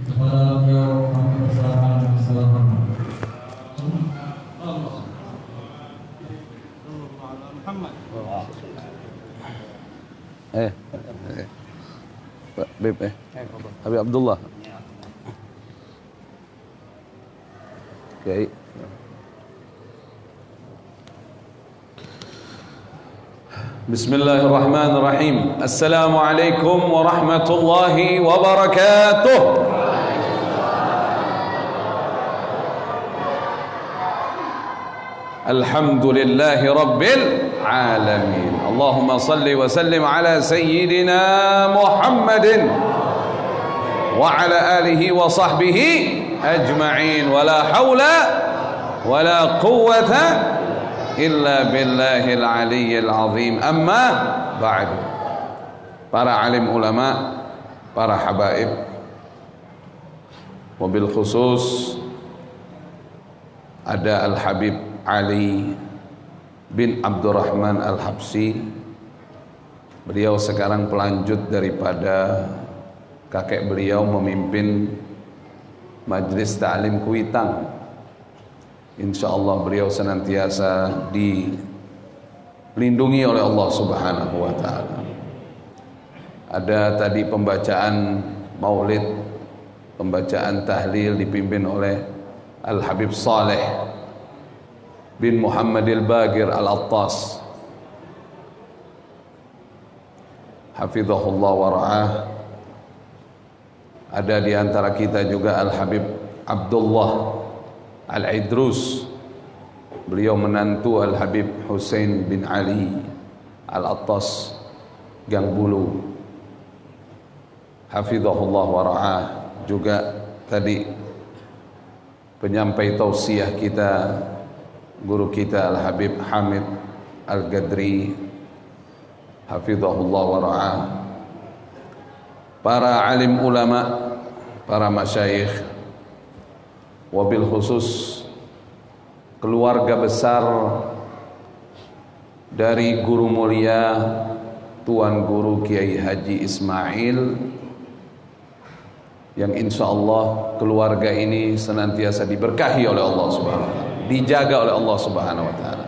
kepada beliau kami persilakan dengan segala hormat. Habib Abdullah. Okay. Bismillahirrahmanirrahim. Assalamualaikum warahmatullahi wabarakatuh. Alhamdulillahi rabbil alamin. Allahumma salli wa sallim ala sayyidina Muhammadin wa ala alihi wa sahbihi ajma'in. Wa la hawla wa la quwwata illa billahil aliyyil azim. Amma ba'du. Para alim ulama, para habaib, wabil khusus ada Al-Habib Ali bin Abdurrahman Al-Habsi. Beliau sekarang pelanjut daripada kakek beliau memimpin Majlis Ta'lim Kuitang. InsyaAllah beliau senantiasa dilindungi oleh Allah Subhanahu wa ta'ala. Ada tadi pembacaan maulid, pembacaan tahlil dipimpin oleh Al-Habib Saleh bin Muhammadil Bagir Al-Attas, hafizahullah wa ra'ah. Ada di antara kita juga Al-Habib Abdullah Al-Idrus, beliau menantu Al-Habib Hussein bin Ali Al-Attas Gang Bulu, hafizahullah wa ra'ah. Juga tadi penyampai tausiah kita, guru kita Al-Habib Hamid Al-Gadri, hafizahullah wa ra'ah. Para alim ulama, para masyayikh, wabil khusus keluarga besar dari guru mulia Tuan Guru Kiai Haji Ismail, yang insyaallah keluarga ini senantiasa diberkahi oleh Allah Subhanahu wa ta'ala, dijaga oleh Allah Subhanahu wa ta'ala.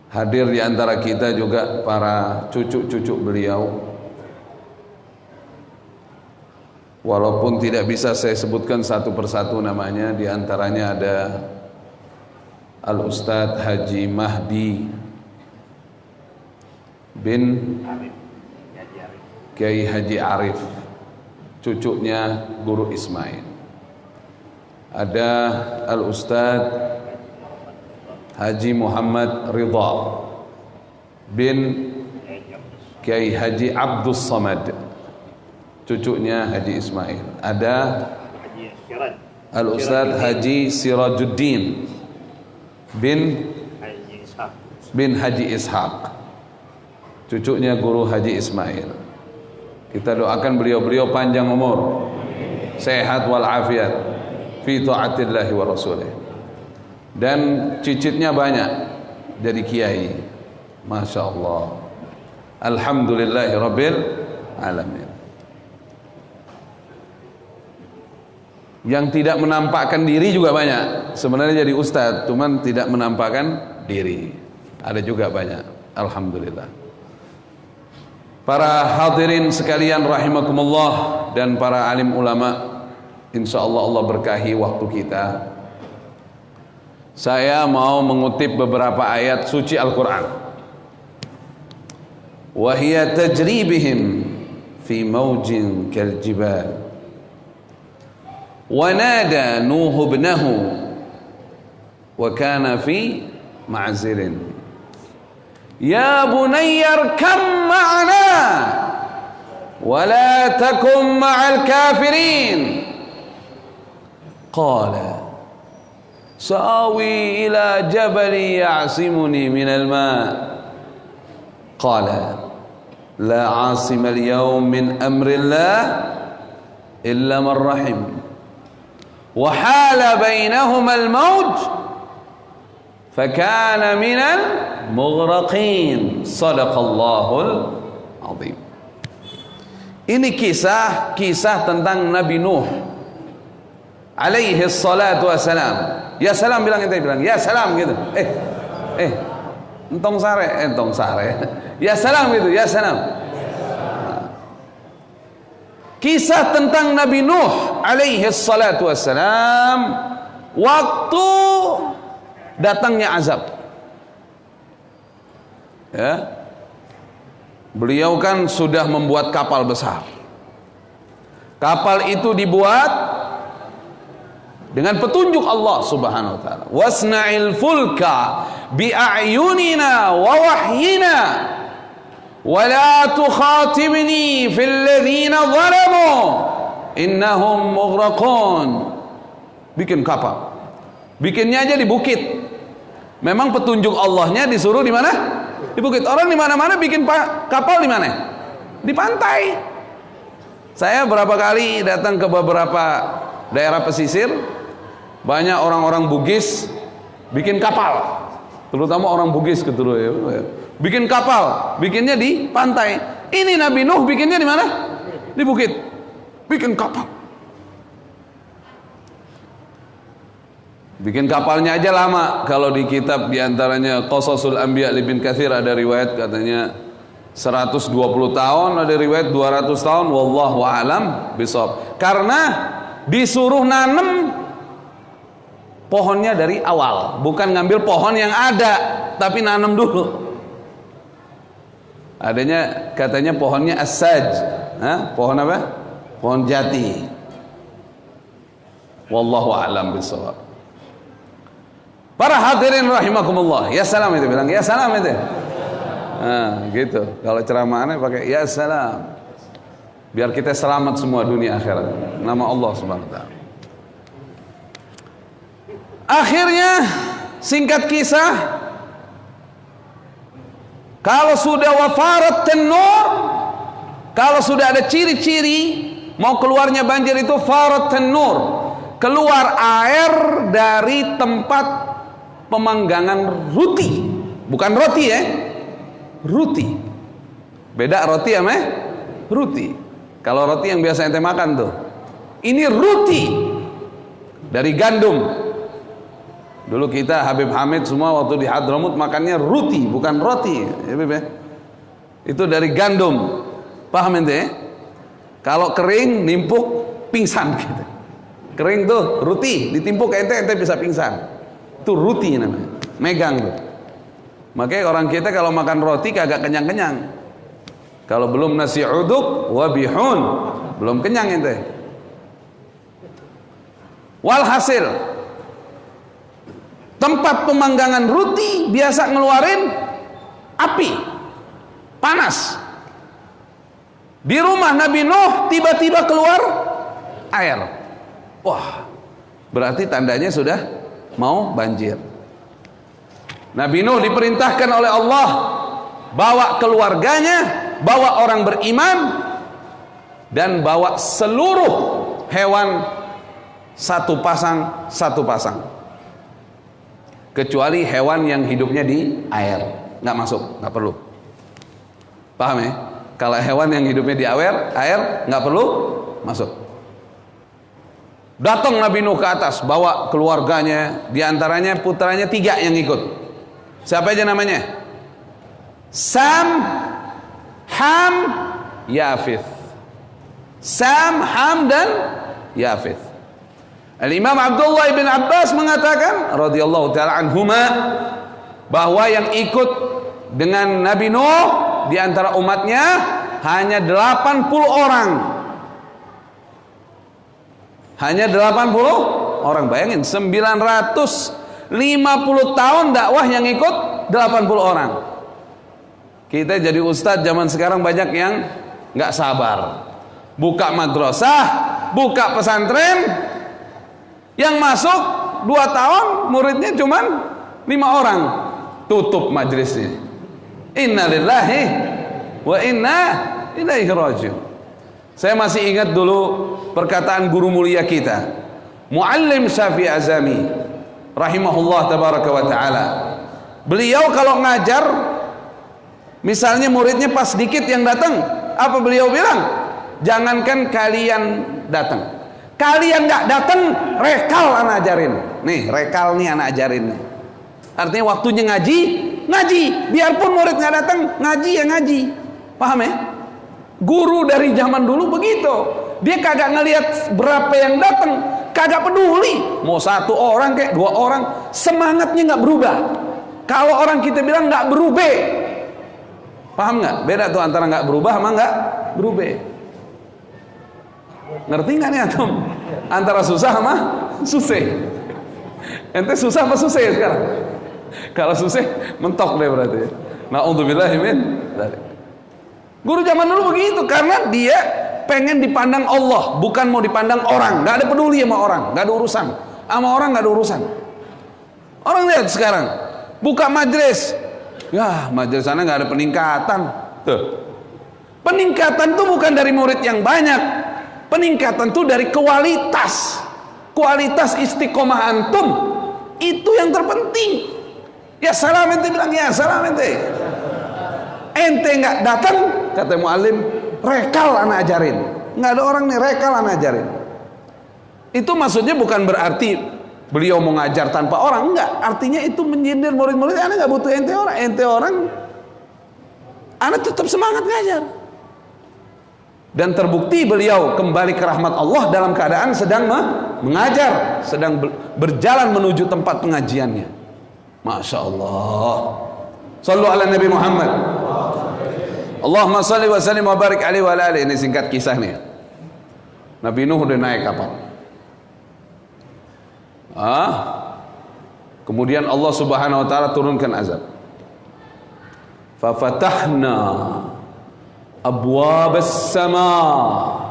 Hadir di antara kita juga para cucu-cucu beliau. Walaupun tidak bisa saya sebutkan satu persatu namanya, di antaranya ada Al-Ustadz Haji Mahdi bin Kiai Haji Arif cucunya Guru Ismail. Ada Al-Ustadz Haji Muhammad Ridha bin Kiai Haji Abdus Samad, cucunya Haji Ismail. Ada Al-Ustadz Haji Sirajuddin bin Haji Ishaq, cucunya Guru Haji Ismail. Kita doakan beliau-beliau panjang umur, sehat walafiat fi taatillahi wa rasulih. Dan cicitnya banyak jadi kiai. Masya Allah. Alhamdulillahi rabbil alamin. Yang tidak menampakkan diri juga banyak. Sebenarnya jadi ustadz, cuman tidak menampakkan diri. Ada juga banyak. Alhamdulillah. Para hadirin sekalian rahimakumullah dan para alim ulama, insyaallah Allah berkahi waktu kita. Saya mau mengutip beberapa ayat suci Al-Quran. Wa hiya tajri bihim fi mawjin kal jibal. Wa nada Nuh ibnahu wa kana fi ma'zilin. Ya bunayya arkam ma'ana wa la takum ma'al kafirin. Qala sa'awi ila jabali ya'simuni minal ma'. Qala la 'asima al-yawm min amrillah illa man rahim. Wa hala bainahuma al-mawj fakana minal mughraqin. Shadaqallahul azim. Ini kisah tentang Nabi Nuh alaihi salatu wassalam. Ya salam bilang, kita bilang ya salam gitu. Entong sare. Ya salam gitu, ya salam. Kisah tentang Nabi Nuh alaihi salatu wassalam waktu datangnya azab. Ya. Beliau kan sudah membuat kapal besar. Kapal itu dibuat dengan petunjuk Allah Subhanahu wa taala. Wasna'il fulka bi'ayunina wa wahyina wa la tukhatibni fil ladzina zalamu innahum mughraqun. Bikin kapal. Bikinnya aja di bukit. Memang petunjuk Allahnya disuruh di mana? Di bukit. Orang di mana-mana bikin kapal di mana? Di pantai. Saya berapa kali datang ke beberapa daerah pesisir, banyak orang-orang Bugis bikin kapal, terutama orang Bugis gitu ya. Bikin kapal, bikinnya di pantai. Ini Nabi Nuh bikinnya di mana? Di bukit. Bikin kapal. Bikin kapalnya aja lama. Kalau di kitab diantaranya Qasasul Anbiya Ibnu Katsir ada riwayat katanya 120 tahun, ada riwayat 200 tahun. Wallahu a'lam bishawab. Karena disuruh nanem pohonnya dari awal, bukan ngambil pohon yang ada, tapi nanam dulu. Adanya katanya pohonnya as-saj. Pohon apa? Pohon jati. Wallahu a'lam bishawab. Para hadirin rahimakumullah, ya salam itu bilang, ya salam itu. Gitu. Kalau ceramahannya pakai ya salam. Biar kita selamat semua dunia akhirat. Nama Allah Subhanahu wa taala. Akhirnya singkat kisah, kalau sudah wafarat tanur, kalau sudah ada ciri-ciri mau keluarnya banjir itu farat tanur, keluar air dari tempat pemanggangan roti, bukan roti ya, roti. Beda roti ya meh, roti. Kalau roti yang biasa ente makan tuh, ini roti dari gandum. Dulu kita Habib Hamid semua waktu di Hadramut makannya roti, bukan roti. Ya, Beb, ya? Itu dari gandum. Paham ente? Kalau kering nimpuk pingsan gitu. Kering tuh roti, ditimpuk ente bisa pingsan. Itu roti namanya. Megang tuh. Makanya orang kita kalau makan roti kagak kenyang-kenyang. Kalau belum nasi uduk wa bihun belum kenyang ente. Walhasil, tempat pemanggangan roti biasa ngeluarin api panas. Di rumah Nabi Nuh tiba-tiba keluar air. Wah, berarti tandanya sudah mau banjir. Nabi Nuh diperintahkan oleh Allah bawa keluarganya, bawa orang beriman, dan bawa seluruh hewan satu pasang, kecuali hewan yang hidupnya di air, nggak masuk, nggak perlu. Paham ya? Kalau hewan yang hidupnya di air nggak perlu masuk. Datang Nabi Nuh ke atas, bawa keluarganya, diantaranya putranya 3 yang ikut. Siapa aja namanya? Sam, Ham, Yafith. Sam, Ham, dan Yafith. Al-Imam Abdullah ibn Abbas mengatakan radhiyallahu ta'ala anhuma, bahwa yang ikut dengan Nabi Nuh di antara umatnya hanya 80 orang. Hanya 80 orang. Bayangin 950 tahun dakwah yang ikut 80 orang. Kita jadi ustadz zaman sekarang banyak yang nggak sabar. Buka madrasah, buka pesantren, yang masuk 2 tahun muridnya cuman 5 orang. Tutup majelisnya. Inna lillahi wa inna ilaihi raji'un. Saya masih ingat dulu perkataan guru mulia kita, Muallim Syafi'i Azami rahimahullah tabaraka wa ta'ala. Beliau kalau ngajar, misalnya muridnya pas dikit yang datang, apa beliau bilang? Jangankan kalian datang, kalian nggak datang, rekal anak ajarin. Nih, rekal nih anak ajarin nih. Artinya waktunya ngaji, biarpun murid nggak datang, ngaji ya ngaji. Paham ya? Guru dari zaman dulu begitu. Dia kagak ngelihat berapa yang datang, kagak peduli. Mau 1 orang kayak 2 orang, semangatnya nggak berubah. Kalau orang kita bilang nggak berubah, paham nggak? Beda tuh antara nggak berubah sama nggak berubah. Ngerti nggak nih antum? Antara susah sama susah. Ente susah apa susah ya sekarang? Kalau susah mentok deh berarti. Na'udzubillahi min dzalik. Guru zaman dulu begitu, karena dia pengen dipandang Allah, bukan mau dipandang orang. Nggak ada peduli sama orang, nggak ada urusan sama orang, nggak ada urusan. Orang lihat sekarang buka majelis, ya majelis sana nggak ada peningkatan. Tuh, peningkatan tuh bukan dari murid yang banyak, peningkatan tuh dari kualitas istiqomah antum, itu yang terpenting. Ya salam ente bilang ya salam ente. Ente nggak datang, kata muallim, rekal anak ajarin. Nggak ada orang nih, rekal anak ajarin. Itu maksudnya bukan berarti beliau mau ngajar tanpa orang, enggak. Artinya itu menyindir murid-murid. Anak nggak butuh ente orang, anak tetap semangat ngajar. Dan terbukti beliau kembali ke rahmat Allah dalam keadaan sedang mengajar, sedang berjalan menuju tempat pengajiannya. Masya Allah. Sallu ala Nabi Muhammad. Allahumma salli wa sallim wa barik alaihi wa alihi. Ini singkat kisah nih. Nabi Nuh udah naik kapal. Kemudian Allah Subhanahu wa taala turunkan azab. Fa fatahna abwabas samaa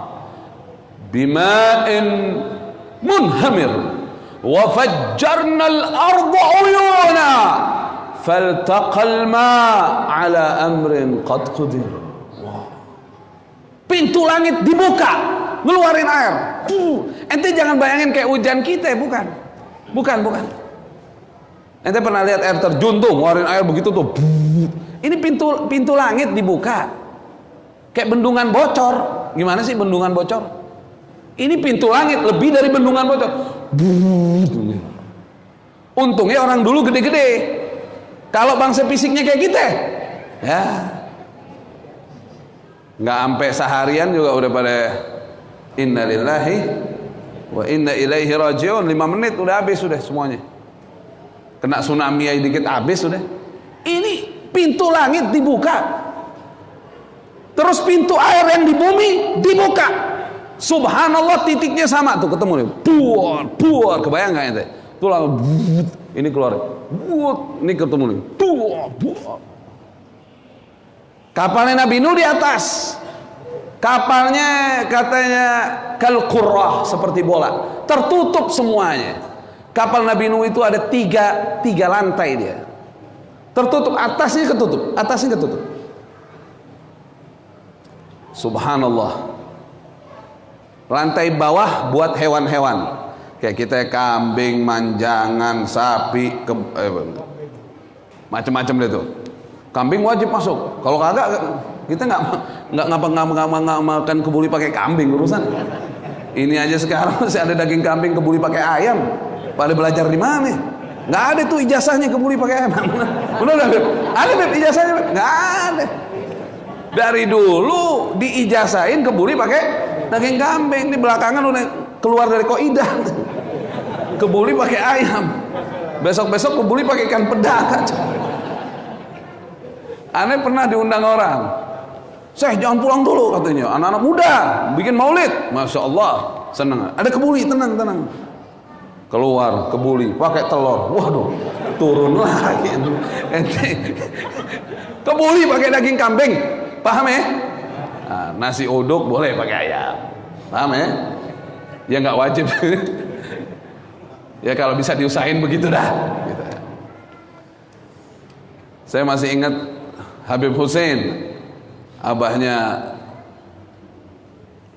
bima'in munhamir wa fajjarna al-ardha uyuna faltaqal ma' ala amrin qad qadir. Pintu langit dibuka, ngeluarin air. Ente jangan bayangin kayak hujan kita, bukan. Ente pernah lihat air terjun tuh, ngeluarin air begitu tuh. Ini pintu langit dibuka. Kayak bendungan bocor. Gimana sih bendungan bocor? Ini pintu langit lebih dari bendungan bocor. Untungnya orang dulu gede-gede. Kalau bangsa fisiknya kayak kita, ya nggak sampai seharian juga udah pada inna lillahi wa inna ilaihi raji'un. 5 menit udah habis sudah semuanya. Kena tsunami aja dikit habis sudah. Ini pintu langit dibuka, terus pintu air yang di bumi dibuka. Subhanallah titiknya sama tuh ketemu nih. Buar, kebayang nggak ente? Tuh langsung ini keluar. Ini ketemu nih. Buar. Kapalnya Nabi Nuh di atas. Kapalnya katanya kal qurrah, seperti bola. Tertutup semuanya. Kapal Nabi Nuh itu ada tiga lantai dia. Tertutup, atasnya ketutup. Subhanallah. Lantai bawah buat hewan-hewan. Kayak kita kambing, manjangan, sapi, macam-macam deh tuh. Kambing wajib masuk. Kalau kagak kita nggak makan kebuli pakai kambing urusan. Ini aja sekarang masih ada daging kambing kebuli pakai ayam. Pada belajar di mana? Nggak ada tuh ijazahnya kebuli pakai ayam. Udah ada Beb ijazahnya? Nggak ada. Dari dulu diijazahin kebuli pakai daging kambing. Di belakangan udah keluar dari kaidah. Kebuli pakai ayam. Besok-besok kebuli pakai ikan peda. Aneh pernah diundang orang. Syekh jangan pulang dulu katanya. Anak-anak muda bikin maulid. Masya Allah senang. Ada kebuli, tenang. Keluar kebuli pakai telur. Waduh, turun lagi. Kebuli pakai daging kambing. Paham ya? Nah, nasi uduk boleh pakai ayam. Paham ya? Ya nggak wajib. Ya kalau bisa diusahain begitu dah. Gitu. Saya masih ingat Habib Hussein, abahnya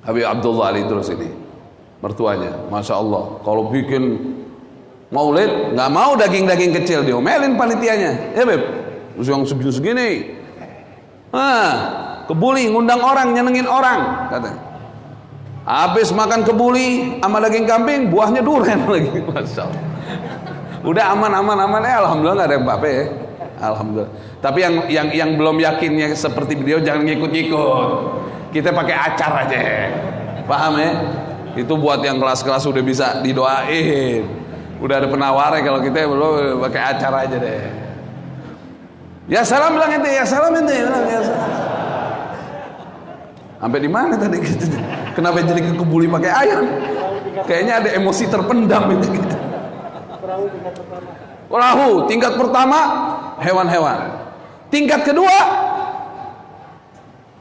Habib Abdullah Ali terus ini, mertuanya, masya Allah, kalau bikin maulid nggak mau daging-daging kecil, diomelin panitianya, ya Beb, terus yang segini, kebuli ngundang orang, nyenengin orang, katanya. Habis makan kebuli sama daging kambing, buahnya durian lagi, masya Allah. Udah aman, alhamdulillah nggak ada apa-apa ya. Alhamdulillah. Tapi yang belum yakinnya seperti beliau jangan ngikut-ngikut. Kita pakai acar aja. Paham ya? Itu buat yang kelas-kelas udah bisa didoain. Udah ada penawarnya, kalau kita belum pakai acar aja deh. Ya salam bilang ente, ya salam ente, bilang ya salam. Sampai di mana tadi? Kenapa jadi kebuli pakai ayam? Kayaknya ada emosi terpendam ini. Perahu tingkat pertama hewan-hewan. Tingkat kedua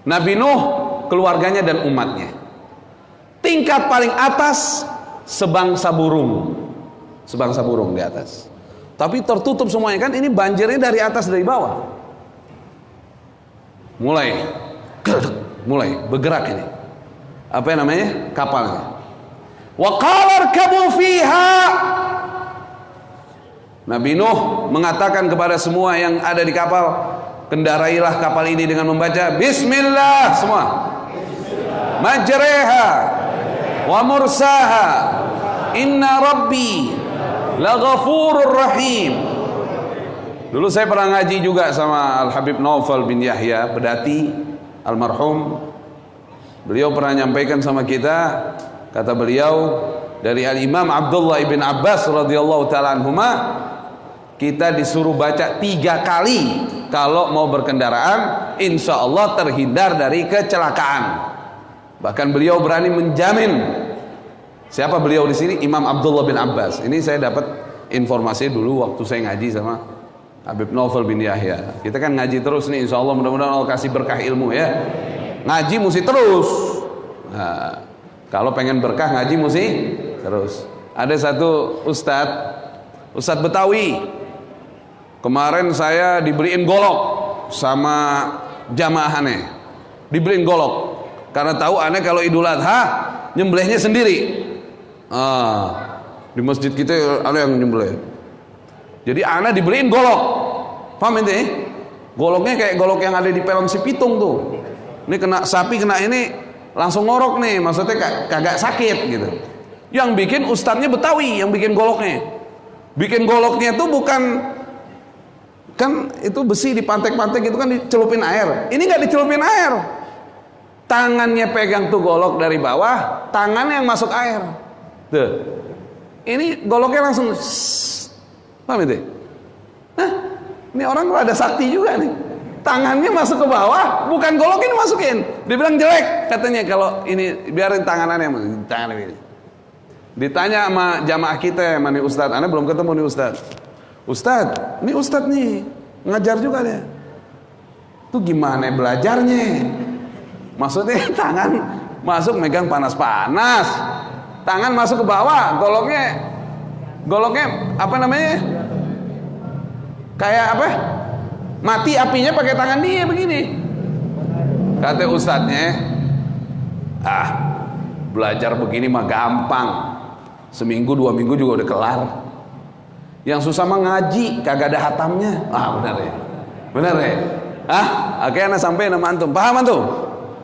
Nabi Nuh, keluarganya dan umatnya. Tingkat paling atas sebangsa burung di atas. Tapi tertutup semuanya kan, ini banjirnya dari atas dari bawah. Mulai bergerak ini. Apa yang namanya? Kapalnya. Wa qala irkabu fiha. Nabi Nuh mengatakan kepada semua yang ada di kapal, kendarailah kapal ini dengan membaca Bismillah semua. Majreha wa mursaha. Inna Rabbi laghafurur rahim. Dulu saya pernah ngaji juga sama Al Habib Naufal bin Yahya Bedati almarhum. Beliau pernah nyampaikan sama kita, kata beliau, dari Al Imam Abdullah ibn Abbas radhiyallahu taala anhuma, kita disuruh baca 3 kali kalau mau berkendaraan, insya Allah terhindar dari kecelakaan. Bahkan beliau berani menjamin. Siapa beliau di sini? Imam Abdullah bin Abbas. Ini saya dapat informasi dulu waktu saya ngaji sama Habib Naufal bin Yahya. Kita kan ngaji terus nih, insya Allah mudah-mudahan Allah kasih berkah ilmu ya. Ngaji mesti terus. Nah, kalau pengen berkah ngaji mesti terus. Ada satu Ustadz Betawi. Kemarin saya dibeliin golok sama jamaah aneh. Dibeliin golok karena tahu aneh kalau Idul Adha nyembelihnya sendiri. Di masjid kita ada yang nyembelih. Jadi aneh dibeliin golok. Paham ente? Goloknya kayak golok yang ada di film si Pitung tuh. Ini kena sapi, kena ini langsung ngorok nih, maksudnya kagak sakit gitu. Yang bikin ustadznya Betawi, yang bikin goloknya. Bikin goloknya tuh bukan, kan itu besi dipantek-pantek itu kan dicelupin air. Ini nggak dicelupin air. Tangannya pegang tuh golok dari bawah, tangannya yang masuk air. Tuh. Ini goloknya langsung paham itu? Nah, ini orang ada sakti juga nih. tangannya masuk ke bawah, bukan golokin masukin. Dibilang jelek katanya kalau ini biarin tangan ini. Ditanya sama jamaah kita, mana Ustadz? Anda belum ketemu nih Ustadz. Ustadz nih ngajar juga dia. Tuh gimana belajarnya? Maksudnya tangan masuk megang panas-panas, tangan masuk ke bawah, goloknya apa namanya? Kayak apa? Mati apinya pakai tangan dia begini. Kata ustadznya, belajar begini mah gampang. Seminggu 2 minggu juga udah kelar. Yang susah mah ngaji, kagak ada hatamnya. Benar ya? Oke, anak sampai nama antum. Paham antum?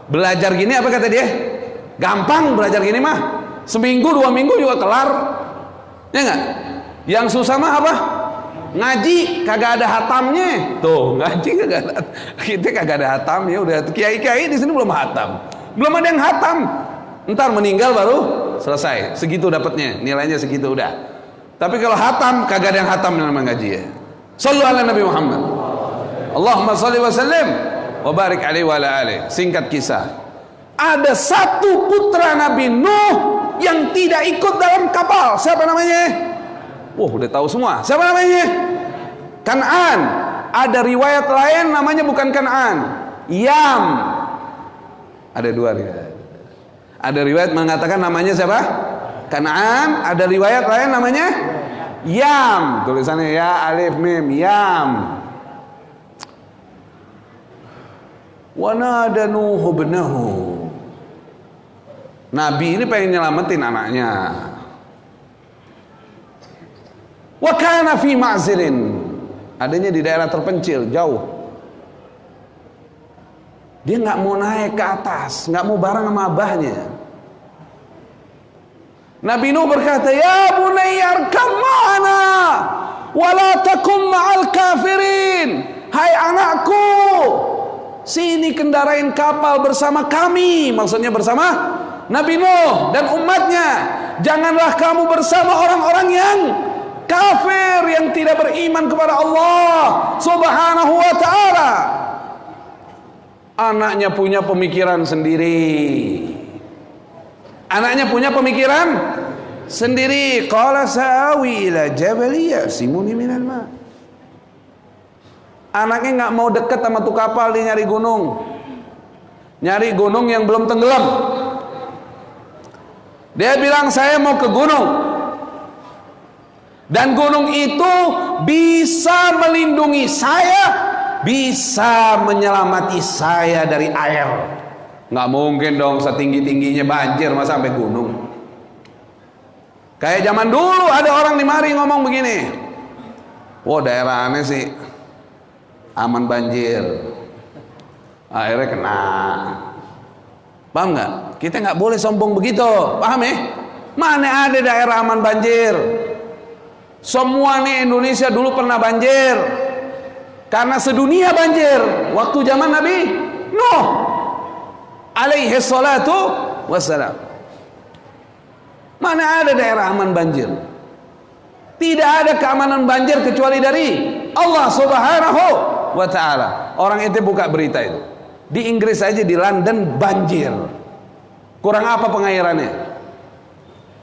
Belajar gini apa kata dia? Gampang belajar gini mah. Seminggu 2 minggu juga kelar. Ya enggak? Yang susah mah apa? Ngaji kagak ada hatamnya. Tuh, ngaji kagak ada. Kita kagak ada hatamnya. Udah kiai-kiai di sini belum hatam. Belum ada yang hatam. Ntar meninggal baru selesai. Segitu dapatnya, nilainya segitu udah. Tapi kalau hatam kagak ada yang hatam namanya ngaji ya. Shallu ala Nabi Muhammad. Allahumma shalli wa sallim wa barik alaihi wa ala alihi. Singkat kisah. Ada satu putra Nabi Nuh yang tidak ikut dalam kapal. Siapa namanya? Udah tahu semua. Siapa namanya? Kan'an. Ada riwayat lain namanya bukan Kan'an, Yam. Ada 2 riwayat. Ada riwayat mengatakan namanya siapa? Kan'an. Ada riwayat lain namanya Yam. Tulisannya ya alif mim Yam. Wa nada Nuh ibnahu. Nabi ini pengen nyelamatin anaknya. Wa kana fi ma'zilin. Adanya di daerah terpencil, jauh. Dia nggak mau naik ke atas, nggak mau bareng sama abahnya. Nabi Nuh berkata, "Ya bunayya arkam ma'ana wa la takum ma'al kafirin." Hai anakku, sini kendarain kapal bersama kami. Maksudnya bersama Nabi Nuh dan umatnya. Janganlah kamu bersama orang-orang yang kafir, yang tidak beriman kepada Allah Subhanahu wa ta'ala. Anaknya punya pemikiran sendiri. Qala sa'awi ila jabali ya'simuni minal ma. Anaknya nggak mau dekat sama tuh kapal, dia nyari gunung yang belum tenggelam. Dia bilang, saya mau ke gunung, dan gunung itu bisa melindungi saya, bisa menyelamati saya dari air. Nggak mungkin dong setinggi-tingginya banjir masa sampai gunung. Kayak zaman dulu ada orang di mari ngomong begini, daerah aneh sih aman banjir, akhirnya kena. Paham nggak? Kita nggak boleh sombong begitu, paham ya? Mana ada daerah aman banjir? Semua nih Indonesia dulu pernah banjir, karena sedunia banjir waktu zaman Nabi Nuh alaihi salatu wassalam. Mana ada daerah aman banjir? Tidak ada keamanan banjir kecuali dari Allah Subhanahu wa ta'ala. Orang itu buka berita itu, di Inggris aja, di London banjir. Kurang apa pengairannya?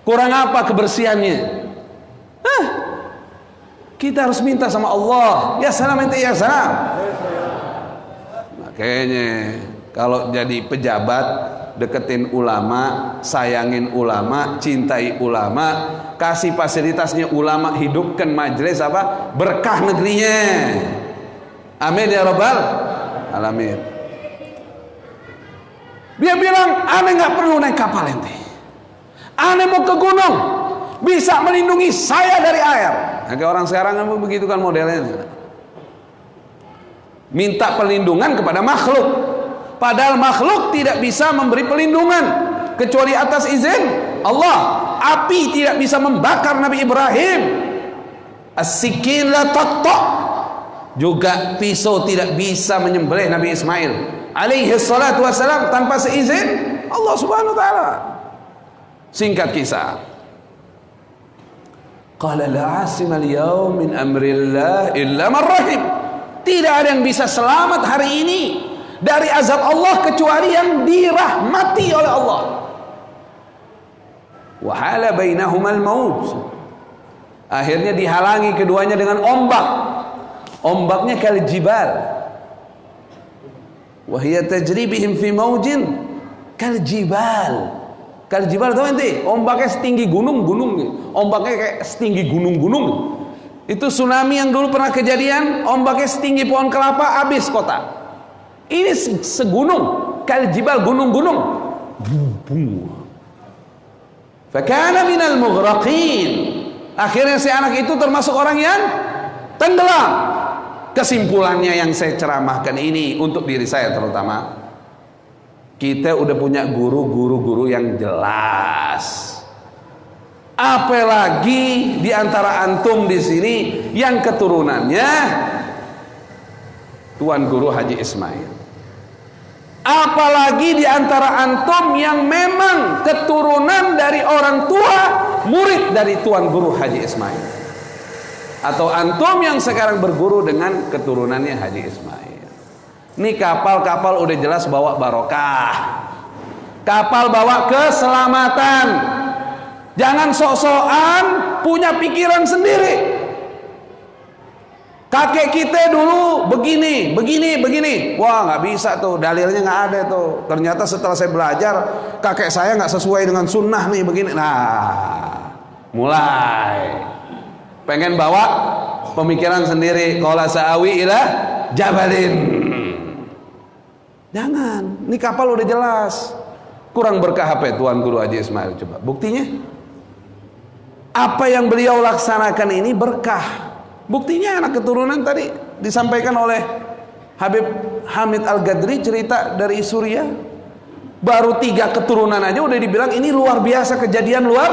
Kurang apa kebersihannya? Kita harus minta sama Allah, ya salam ente ya salam. Makanya kalau jadi pejabat, deketin ulama, sayangin ulama, cintai ulama, kasih fasilitasnya ulama, hidupkan majelis apa? Berkah negerinya. Amin ya rabbal alamin. Dia bilang, aneh nggak perlu naik kapal ente, aneh mau ke gunung, bisa melindungi saya dari air. Nah, kayak orang sekarang kan begitu kan modelnya, minta perlindungan kepada makhluk, padahal makhluk tidak bisa memberi perlindungan kecuali atas izin Allah. Api tidak bisa membakar Nabi Ibrahim, as-sikin la taqta, juga pisau tidak bisa menyembelih Nabi Ismail alaihi salatu wassalam tanpa seizin Allah Subhanahu wa ta'ala. Singkat kisah, qala la asima al-yawm min amrillah illa man rahim. Tidak ada yang bisa selamat hari ini dari azab Allah kecuali yang dirahmati oleh Allah. Wa hala bainahumal maut. Akhirnya dihalangi keduanya dengan ombak. Ombaknya kal jibal. Wa hiya tajri bihim fi maujin kal jibal. Kal jibal tahu ente? Ombaknya setinggi gunung-gunung. Ombaknya kayak setinggi gunung-gunung. Itu tsunami yang dulu pernah kejadian, ombaknya setinggi pohon kelapa, habis kota. Ini segunung, kal jibal, gunung-gunung. Fakana minal mughraqin. Akhirnya si anak itu termasuk orang yang tenggelam. Kesimpulannya yang saya ceramahkan ini untuk diri saya terutama, kita udah punya guru-guru yang jelas. Apalagi di antara antum di sini yang keturunannya Tuan Guru Haji Ismail. Apalagi di antara antum yang memang keturunan dari orang tua murid dari Tuan Guru Haji Ismail. Atau antum yang sekarang berguru dengan keturunannya Haji Ismail. Ini kapal-kapal udah jelas bawa barokah. Kapal bawa keselamatan. Jangan sok-sokan punya pikiran sendiri. Kakek kita dulu begini. Wah, nggak bisa tuh, dalilnya nggak ada tuh. Ternyata setelah saya belajar, kakek saya nggak sesuai dengan sunnah nih begini. Nah, mulai pengen bawa pemikiran sendiri. Qala sa'awi ila jabalin. Jangan, ini kapal udah jelas. Kurang berkah apa ya Tuan Guru Haji Ismail? Coba buktinya. Apa yang beliau laksanakan ini berkah. Buktinya anak keturunan tadi disampaikan oleh Habib Hamid Al-Gadri, cerita dari Suriah. Baru 3 keturunan aja udah dibilang ini luar biasa, kejadian luar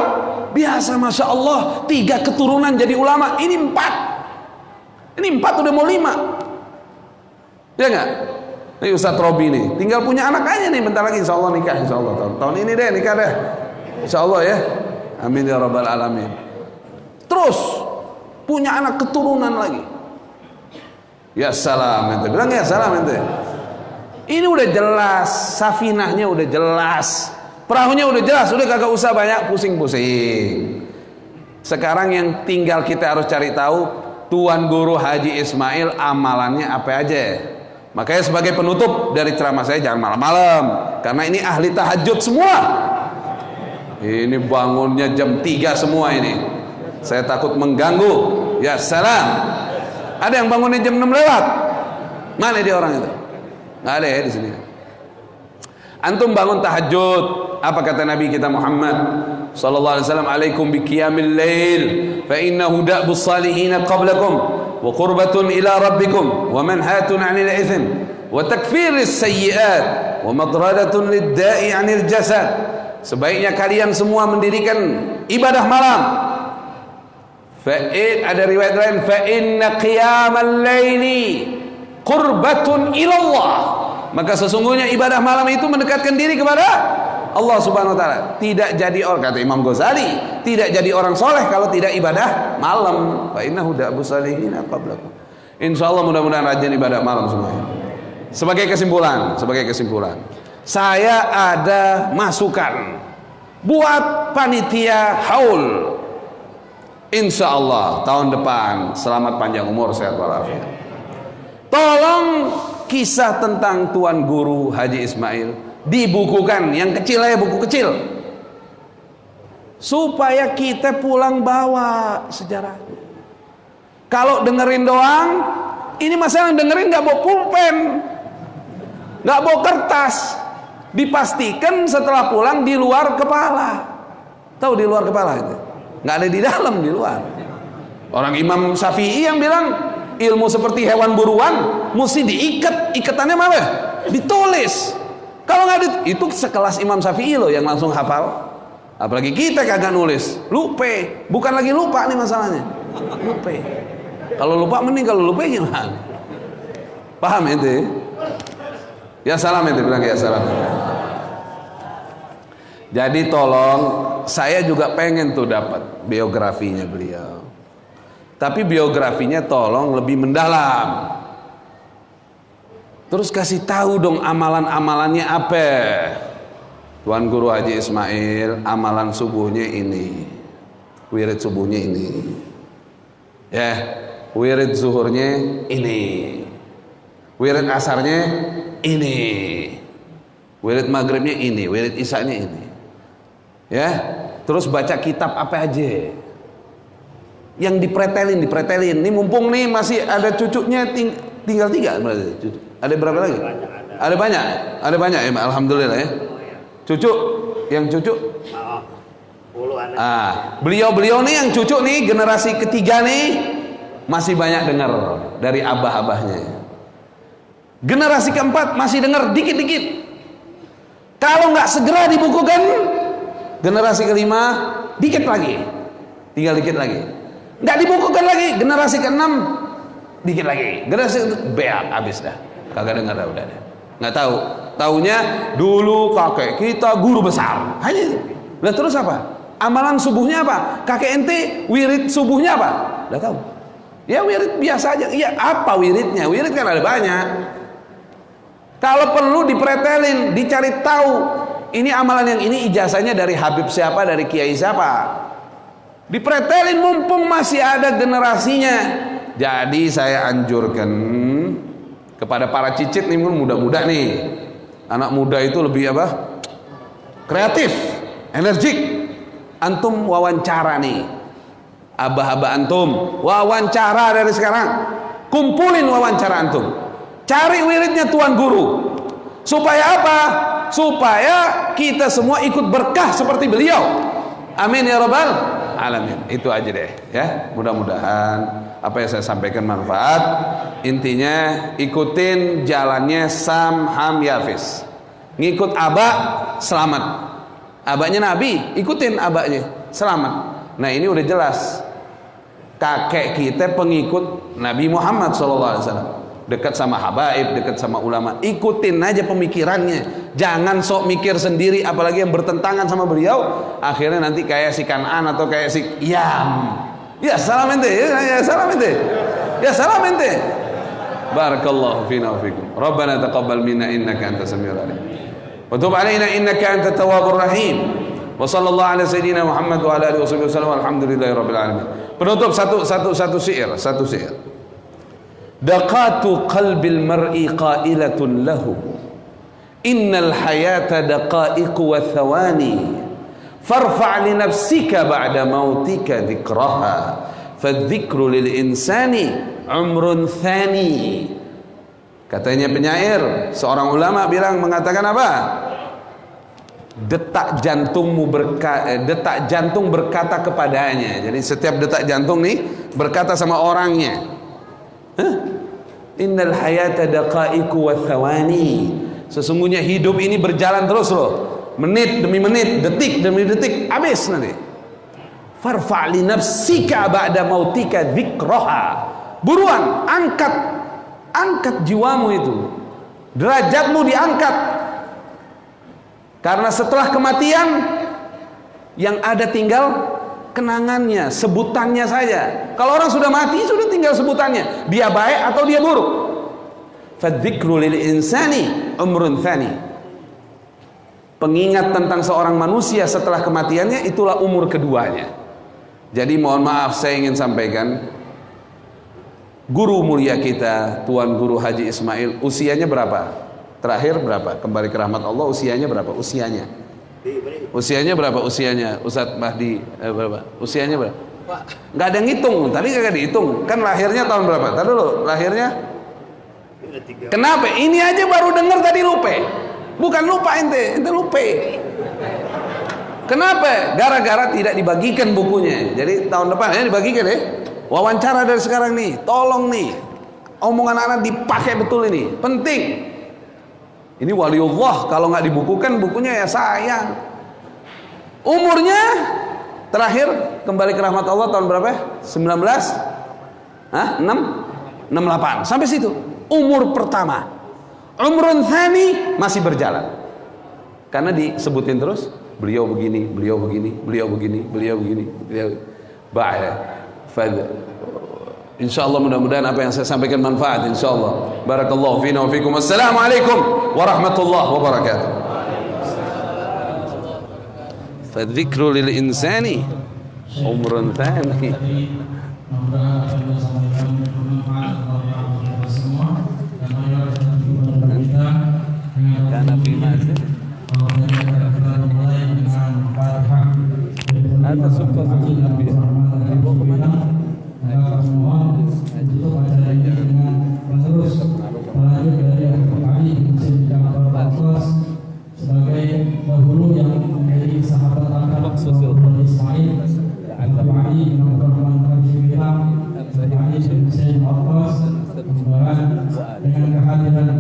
biasa, Masya Allah. 3 keturunan jadi ulama. Ini 4. Ini 4 udah mau 5. Ya enggak? Ini Ustadz Robi nih, tinggal punya anak aja nih, bentar lagi insya Allah nikah, insya Allah tahun ini deh nikah deh, insya Allah ya, amin ya rabbal alamin. Terus punya anak keturunan lagi, ya salam ente, bilang ya salam ente. Ini udah jelas, safinahnya udah jelas, perahunya udah jelas, udah kagak usah banyak pusing-pusing. Sekarang yang tinggal kita harus cari tahu Tuan Guru Haji Ismail amalannya apa aja. Makanya sebagai penutup dari ceramah saya, jangan malam-malam, karena ini ahli tahajud semua. Ini bangunnya jam 3 semua ini. Saya takut mengganggu. Ya salam. Ada yang bangunnya jam 6 lewat. Mana dia orang itu? Nggak ada ya di sini. Antum bangun tahajud, apa kata Nabi kita Muhammad sallallahu alaihi wasallam? Alaikum biqiyamil lail, fa innahu da'bus salihin qablakum. وقربة إلى ربكم ومنهاة عن الإثم وتكفير السيئات ومطردة للداء عن الجسد. Sebaiknya kalian semua mendirikan ibadah malam. Ada riwayat lain, fa inna qiyamal laili qurbatun ilallah. Maka sesungguhnya ibadah malam itu mendekatkan diri kepada Allah Subhanahu wa taala. Tidak jadi orang, kata Imam Ghazali, tidak jadi orang soleh kalau tidak ibadah malam. Fa innahu da'bus salihin qablakum. Insyaallah mudah-mudahan rajin ibadah malam semuanya. Sebagai kesimpulan, saya ada masukan buat panitia haul. Insyaallah tahun depan, selamat panjang umur, sehat walafiat. Tolong kisah tentang Tuan Guru Haji Ismail dibukukan, yang kecil aja, buku kecil, supaya kita pulang bawa sejarah. Kalau dengerin doang, ini masalah yang dengerin nggak bawa pulpen, nggak bawa kertas, dipastikan setelah pulang di luar kepala. Tahu di luar kepala itu? Nggak ada di dalam, di luar. Orang Imam Syafi'i yang bilang ilmu seperti hewan buruan mesti diikat, ikatannya malah ditulis. Kalau nggak itu sekelas Imam Syafi'i loh yang langsung hafal. Apalagi kita kagak nulis, lupa. Bukan lagi lupa nih masalahnya, lupa. Kalau lupa mending, kalau lupa gimana? Paham ente? Ya salam ente, bilang ya salam. Jadi tolong, saya juga pengen tuh dapat biografinya beliau. Tapi biografinya tolong lebih mendalam. Terus kasih tahu dong amalan-amalannya apa. Tuan Guru Haji Ismail, amalan subuhnya ini, wirid subuhnya ini, ya, wirid zuhurnya ini, wirid asarnya ini, wirid maghribnya ini, wirid isanya ini, ya. Terus baca kitab apa aja yang dipretelin. Ini mumpung nih masih ada cucunya, tinggal 3 berarti. Ada berapa lagi? Ada banyak ya, alhamdulillah ya. Cucu, yang cucu? Beliau nih yang cucu nih, generasi ketiga nih masih banyak dengar dari abah-abahnya. Generasi keempat masih dengar dikit-dikit. Kalau nggak segera dibukukan, generasi kelima dikit lagi, tinggal dikit lagi. Nggak dibukukan lagi, generasi keenam dikit lagi. Generasi beak habis dah, kagak dengar dah, udah. Nggak tahu. Taunya dulu kakek kita guru besar. Hanya itu. Lah terus apa? Amalan subuhnya apa? Kakek ente wirid subuhnya apa? Nggak tahu. Ya wirid biasa aja. Iya, apa wiridnya? Wirid kan ada banyak. Kalau perlu dipretelin, dicari tahu. Ini amalan yang ini ijazahnya dari Habib siapa, dari Kiai siapa. Dipretelin mumpung masih ada generasinya. Jadi saya anjurkan kepada para cicit nih, muda-muda nih. Anak muda itu lebih apa? Kreatif, energik. Antum wawancara nih. Abah-abah antum, wawancara dari sekarang. Kumpulin wawancara antum. Cari wiridnya Tuan Guru. Supaya apa? Supaya kita semua ikut berkah seperti beliau. Amin ya rabbal alamin. Itu aja deh ya. Mudah-mudahan apa yang saya sampaikan manfaat. Intinya ikutin jalannya Sam Ham Yafiz. Ngikut abak selamat. Abaknya Nabi, ikutin abaknya selamat. Nah ini udah jelas. Kakek kita pengikut Nabi Muhammad SAW. Dekat sama habaib, dekat sama ulama. Ikutin aja pemikirannya. Jangan sok mikir sendiri, apalagi yang bertentangan sama beliau. Akhirnya nanti kayak si Kan'an atau kayak si Yam. Ya salam ente, ya salam ente, ya salam ente. Barakallahu fina wa fikum. Rabbana taqabbal minna innaka antas samiul alim. Wa tub alaina innaka antat tawwabur rahim. Wa sallallahu ala sayyidina Muhammad wa ala alihi wasallam. Alhamdulillahirabbil alamin. Penutup satu syair. Daqatu qalbil mar'i qailatun lahu. Innal hayata daqaiqu wa thawani. Farfa' li nafsika ba'da mautika dzikraha. Fadzikru lil insani umrun thani. Katanya penyair, seorang ulama mengatakan apa? Detak jantung berkata kepadanya. Jadi setiap detak jantung nih berkata sama orangnya. Innal hayata daqaiqu wa thawani. Sesungguhnya hidup ini berjalan terus loh. Menit demi menit, detik demi detik, habis nanti. Farfa' li nafsika ba'da mautika dzikraha. Buruan angkat jiwamu itu. Derajatmu diangkat. Karena setelah kematian yang ada tinggal kenangannya, sebutannya saja. Kalau orang sudah mati sudah tinggal sebutannya. Dia baik atau dia buruk. Fadzikru lil insani umrun tsani. Pengingat tentang seorang manusia setelah kematiannya itulah umur keduanya. Jadi mohon maaf saya ingin sampaikan, guru mulia kita Tuan Guru Haji Ismail usianya berapa? Terakhir berapa? Kembali ke rahmat Allah, usianya berapa? Usianya berapa? Usianya Ustadz Mahdi berapa? Usianya berapa? Nggak ada ngitung, tadi kagak dihitung. Kan lahirnya tahun berapa? Tadi dulu, lahirnya? Kenapa? Ini aja baru dengar tadi lupa. Bukan lupa ente lupa. Kenapa? Gara-gara tidak dibagikan bukunya. Jadi tahun depan ya dibagikan ya. Wawancara dari sekarang nih, tolong nih. Omongan anak dipakai betul ini, penting. Ini waliullah, kalau nggak dibukukan bukunya ya sayang. Umurnya terakhir kembali ke rahmat Allah tahun berapa? 68 sampai situ. Umur pertama. Umrun tsani masih berjalan. Karena disebutin terus beliau begini, beliau begini, beliau begini, beliau begini, beliau ba'da Insyaallah mudah-mudahan apa yang saya sampaikan manfaat insyaallah. Barakallahu fina wa fikum. Assalamualaikum warahmatullahi wabarakatuh. Fadzikru lil insani umrun thani. Karena firman ada suka dibawa kemana? Untuk acara ini dengan menerus melanjut dari Abu Ali sebagai dahulu yang menjadi sahabat akrab Nabi Ismail, Abu Ali bin Abdurrahman Al-Filam, Abu Ali bin Hussein Abbas, dengan kehadiran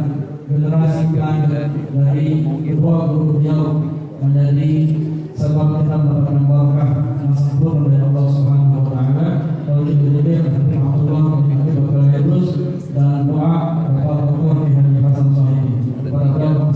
generasi dari kedua guru beliau menjadi sebab kita mendapatkan barakah yang sempurna dari Allah Subhanahu wa taala. Lalu diberikan rahmatullah dan doa kepada Allah di hari Hasan Sahih. Barakallahu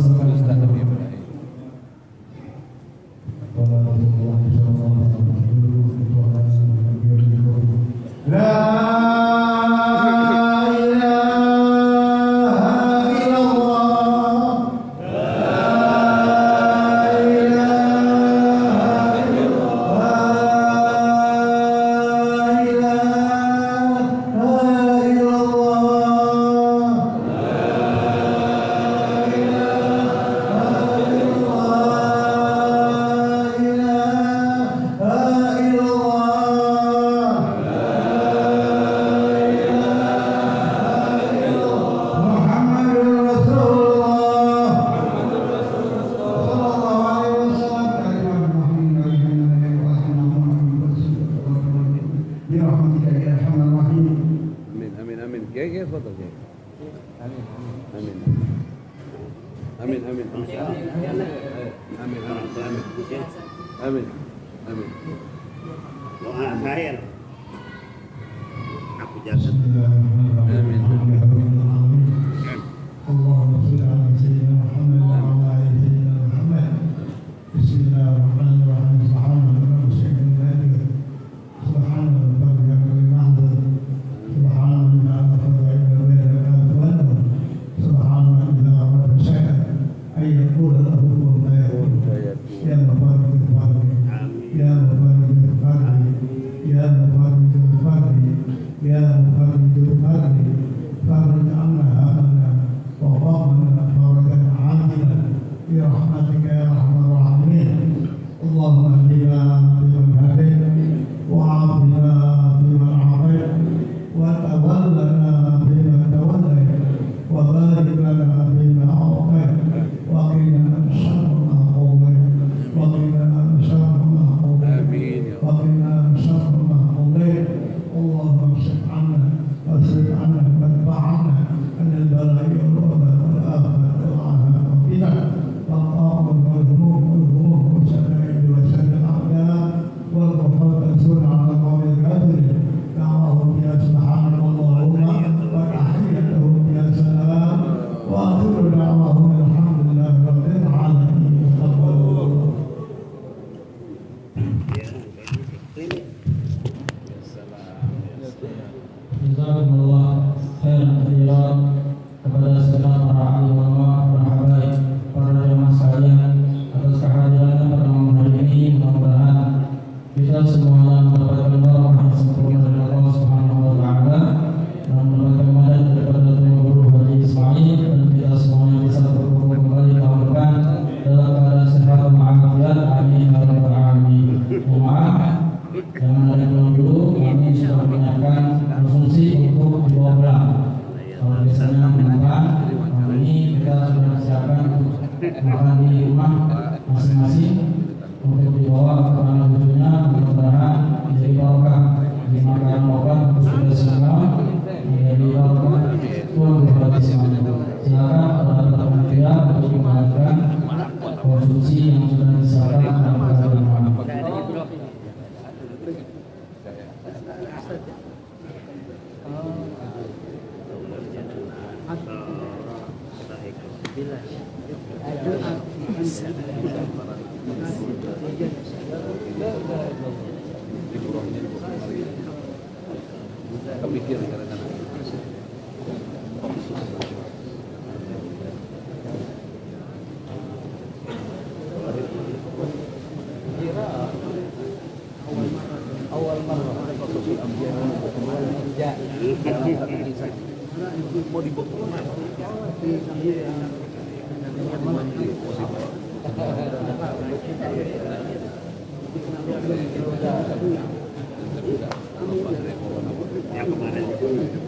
Kepikir kadang-kadang.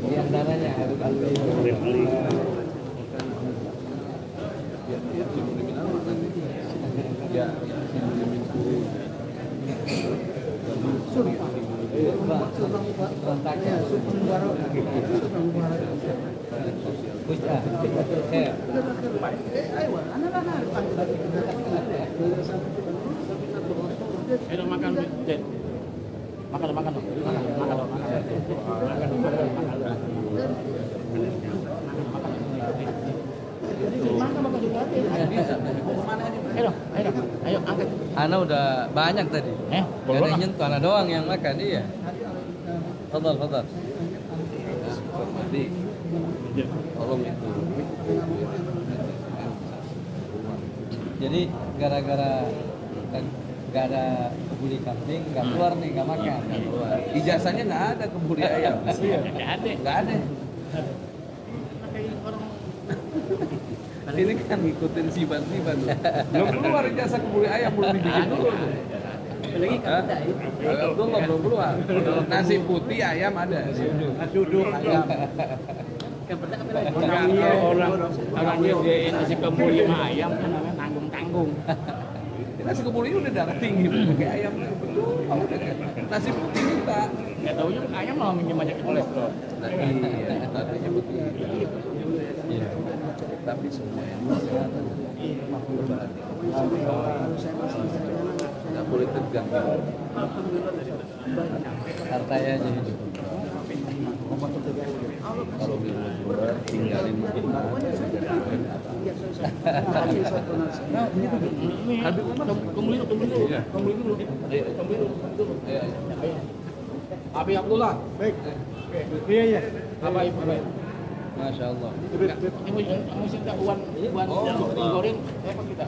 Yang darahnya harus Ayo angkat. Ana udah banyak tadi. Gak ada yang nyentuh, Ana doang yang makan, iya. Fadal. Jadi tolong itu. Jadi gara-gara gak ada kebuli kambing, gak keluar nih, gak makan. Ijazahnya nggak ada kebuli ayam. Nggak ada. Ini kan ngikutin siban tuh. Belum keluar ijazah kebuli ayam, belum dibikin dulu tuh. Abdullah belum keluar. Nasi putih ayam ada. Duduk ayam. Orang dia nasi kebuli sama ayam kan tanggung. Nasi kebuli udah darah tinggi pakai ayam betul. Nasi putih minta. Nggak taunya ayam malah banyak kolesterol. Iya, tadinya betul. Iya. Tapi semua yang kesehatan nggak boleh tegang. Hartanya aja hidup. Kalau minum dua tinggalin mungkin Kembali dulu. Abi Abdullah. Baik. Iya. Apa ibu? Masya Allah. Ibu yang uan goreng apa kita?